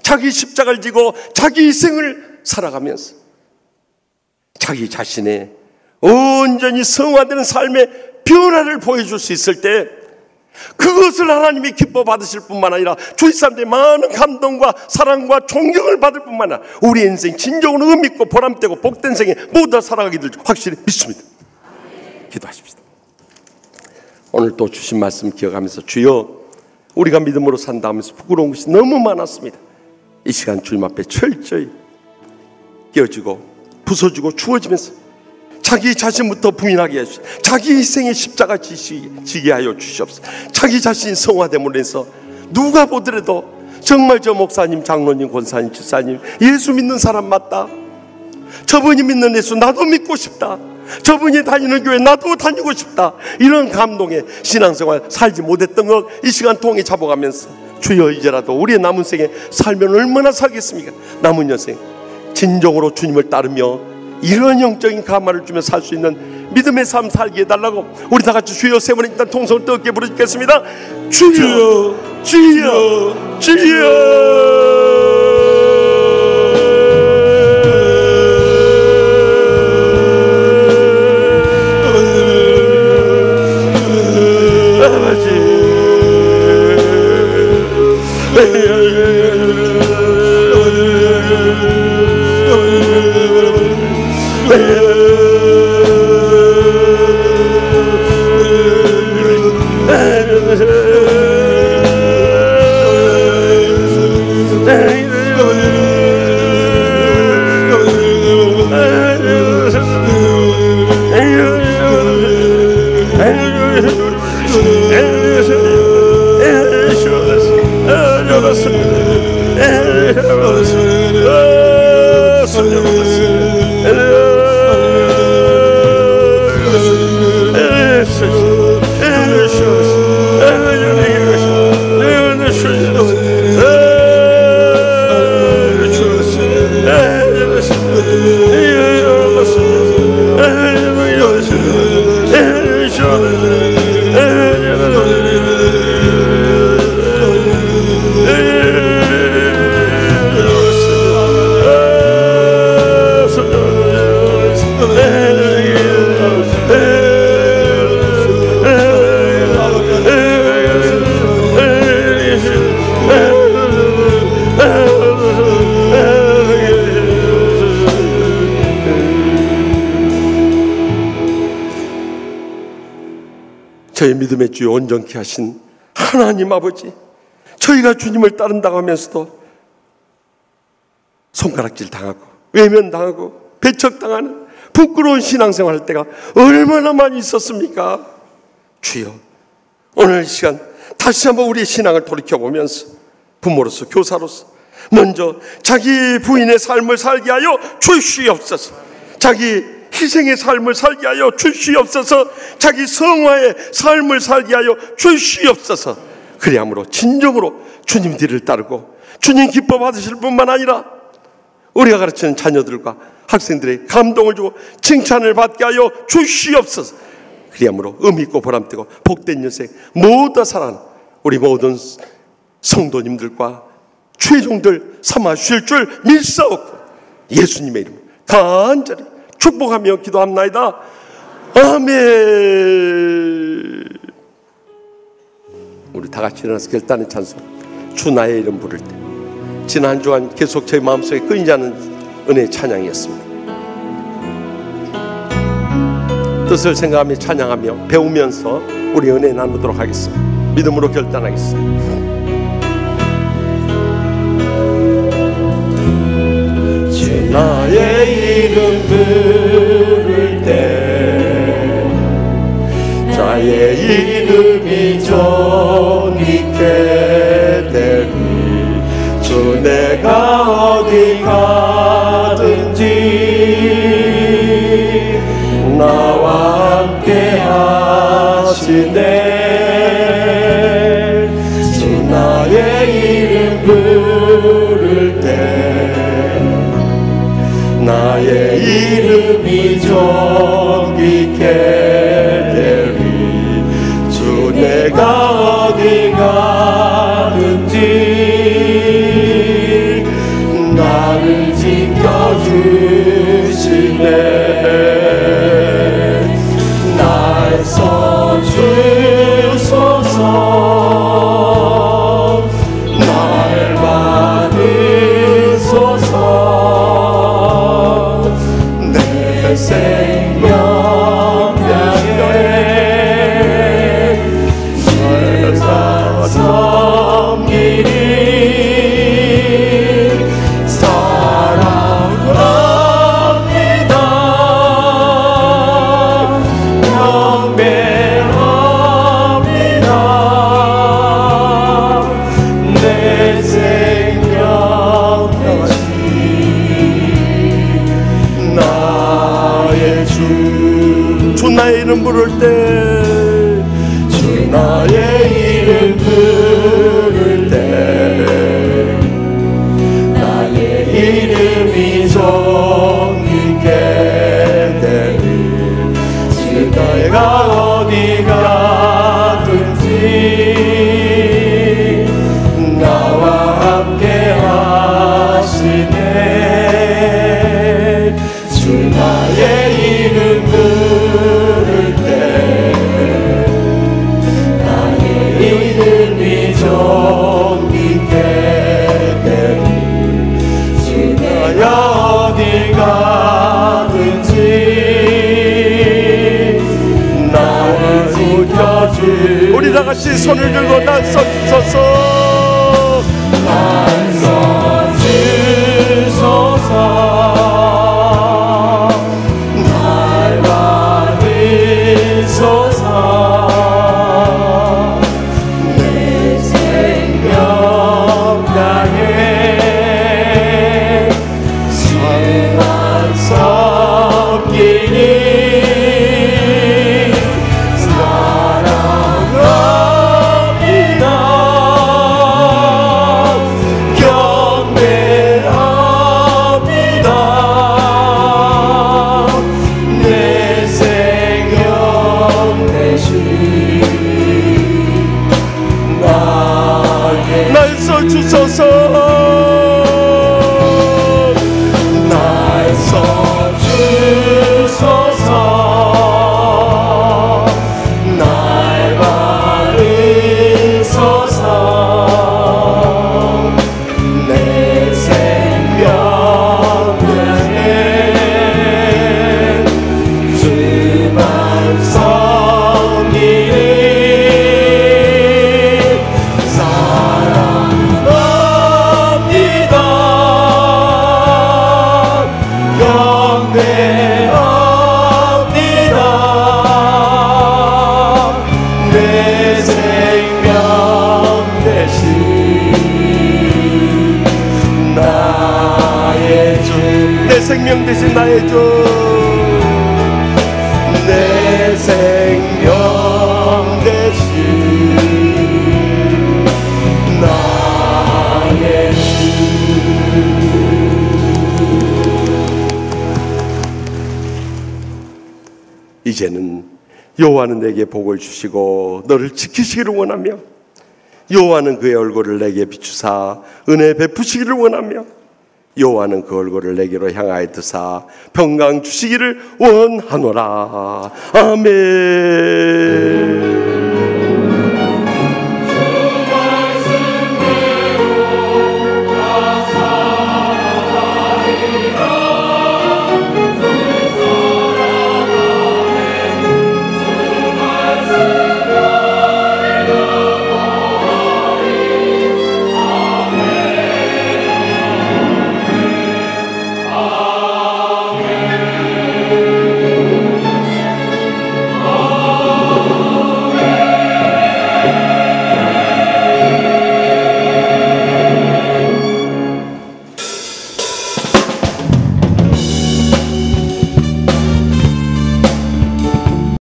자기 십자가를 지고 자기 생을 살아가면서 자기 자신의 온전히 성화되는 삶의 변화를 보여줄 수 있을 때 그것을 하나님이 기뻐 받으실 뿐만 아니라 주위 사람들의 많은 감동과 사랑과 존경을 받을 뿐만 아니라 우리 인생 진정으로 의미있고 보람되고 복된 생에 모두 다 살아가기를 확실히 믿습니다. 기도하십시다. 오늘 또 주신 말씀 기억하면서 주여 우리가 믿음으로 산다 하면서 부끄러운 것이 너무 많았습니다. 이 시간 주님 앞에 철저히 깨어지고 부서지고 추워지면서 자기 자신부터 부인하게 하시고 자기 희생의 십자가 지게 하여 주시옵소서. 자기 자신이 성화됨으로 해서 누가 보더라도 정말 저 목사님, 장로님, 권사님, 집사님 예수 믿는 사람 맞다, 저분이 믿는 예수 나도 믿고 싶다, 저분이 다니는 교회 나도 다니고 싶다, 이런 감동의 신앙생활 살지 못했던 것 이 시간 통해 잡아가면서 주여 이제라도 우리의 남은 생에 살면 얼마나 살겠습니까? 남은 여생 진정으로 주님을 따르며 이런 영적인 감화를 주며 살 수 있는 믿음의 삶 살게 해달라고 우리 다같이 주여 세 번 일단 통성을 뜨겁게 부르짖겠습니다. 주여 주여 주여. 저희 믿음의 주여 온전케 하신 하나님 아버지, 저희가 주님을 따른다고 하면서도 손가락질 당하고 외면당하고 배척당하는 부끄러운 신앙생활 할 때가 얼마나 많이 있었습니까? 주여 오늘 시간 다시 한번 우리의 신앙을 돌이켜보면서 부모로서 교사로서 먼저 자기 부인의 삶을 살게 하여 주시옵소서. 자기 희생의 삶을 살게 하여 주시옵소서. 자기 성화의 삶을 살게 하여 주시옵소서. 그리함으로 진정으로 주님 뒤를 따르고 주님 기뻐 받으실 뿐만 아니라 우리가 가르치는 자녀들과 학생들의 감동을 주고 칭찬을 받게 하여 주시옵소서. 그리함으로 의미있고 보람되고 복된 인생 모두 살아가는 우리 모든 성도님들과 최종들 삼아 주실 줄 믿사옵고 예수님의 이름으로 간절히 축복하며 기도합나이다. 아멘. 우리 다 같이 일어나서 결단의 찬송, 주 나의 이름 부를 때. 지난 한 주간 계속 저희 마음속에 끊이지 않은 은혜의 찬양이었습니다. 뜻을 생각하며 찬양하며 배우면서 우리 은혜 나누도록 하겠습니다. 믿음으로 결단하겠습니다. 주 나의 이름 부를 때 나의 이름이 존귀케 되리. 주 내가 어디 가든지 나와 함께 하시네. 주 나의 이름 부를 때 나의 이름이 존귀케 되리. 주 내가 어디 가든지 나를 지켜주시네. 날 써주소서. 날 받으소서. 내 생명 향해 설사 섬기리. 사랑합니다. 경배합니다. 내 생명 다시 나의 주 나의 이름 부를 때 주 나의 이름 부를 때 나의 이름이 존귀케 되리. 주 내가 어디 가든지 나와 함께 하시네. 주 나의 이름 부를 때 나의 이름이 존귀케 되리. 주 내가 어디 가든지 나를 지켜주. 우리 다 같이 손을 들고 난 써주소서. 난 써주소서. 날 받으소서. 내 생명 향해 주만 섬기니. 사랑합니다. 경배합니다. 내 생명 대신 나의 날 써주소서. 날 써주소서. 날 받으소서. 내 생명 향해 주만 섬기리. 사랑합니다. 경배합니다. 내 생명 대신 나의 주. 내 생명 대신 나의 주. 내 생명 대신 이제는 여호와는 내게 복을 주시고 너를 지키시기를 원하며 여호와는 그의 얼굴을 내게 비추사 은혜 베푸시기를 원하며 여호와는 그 얼굴을 내게로 향하여 드사 평강 주시기를 원하노라. 아멘.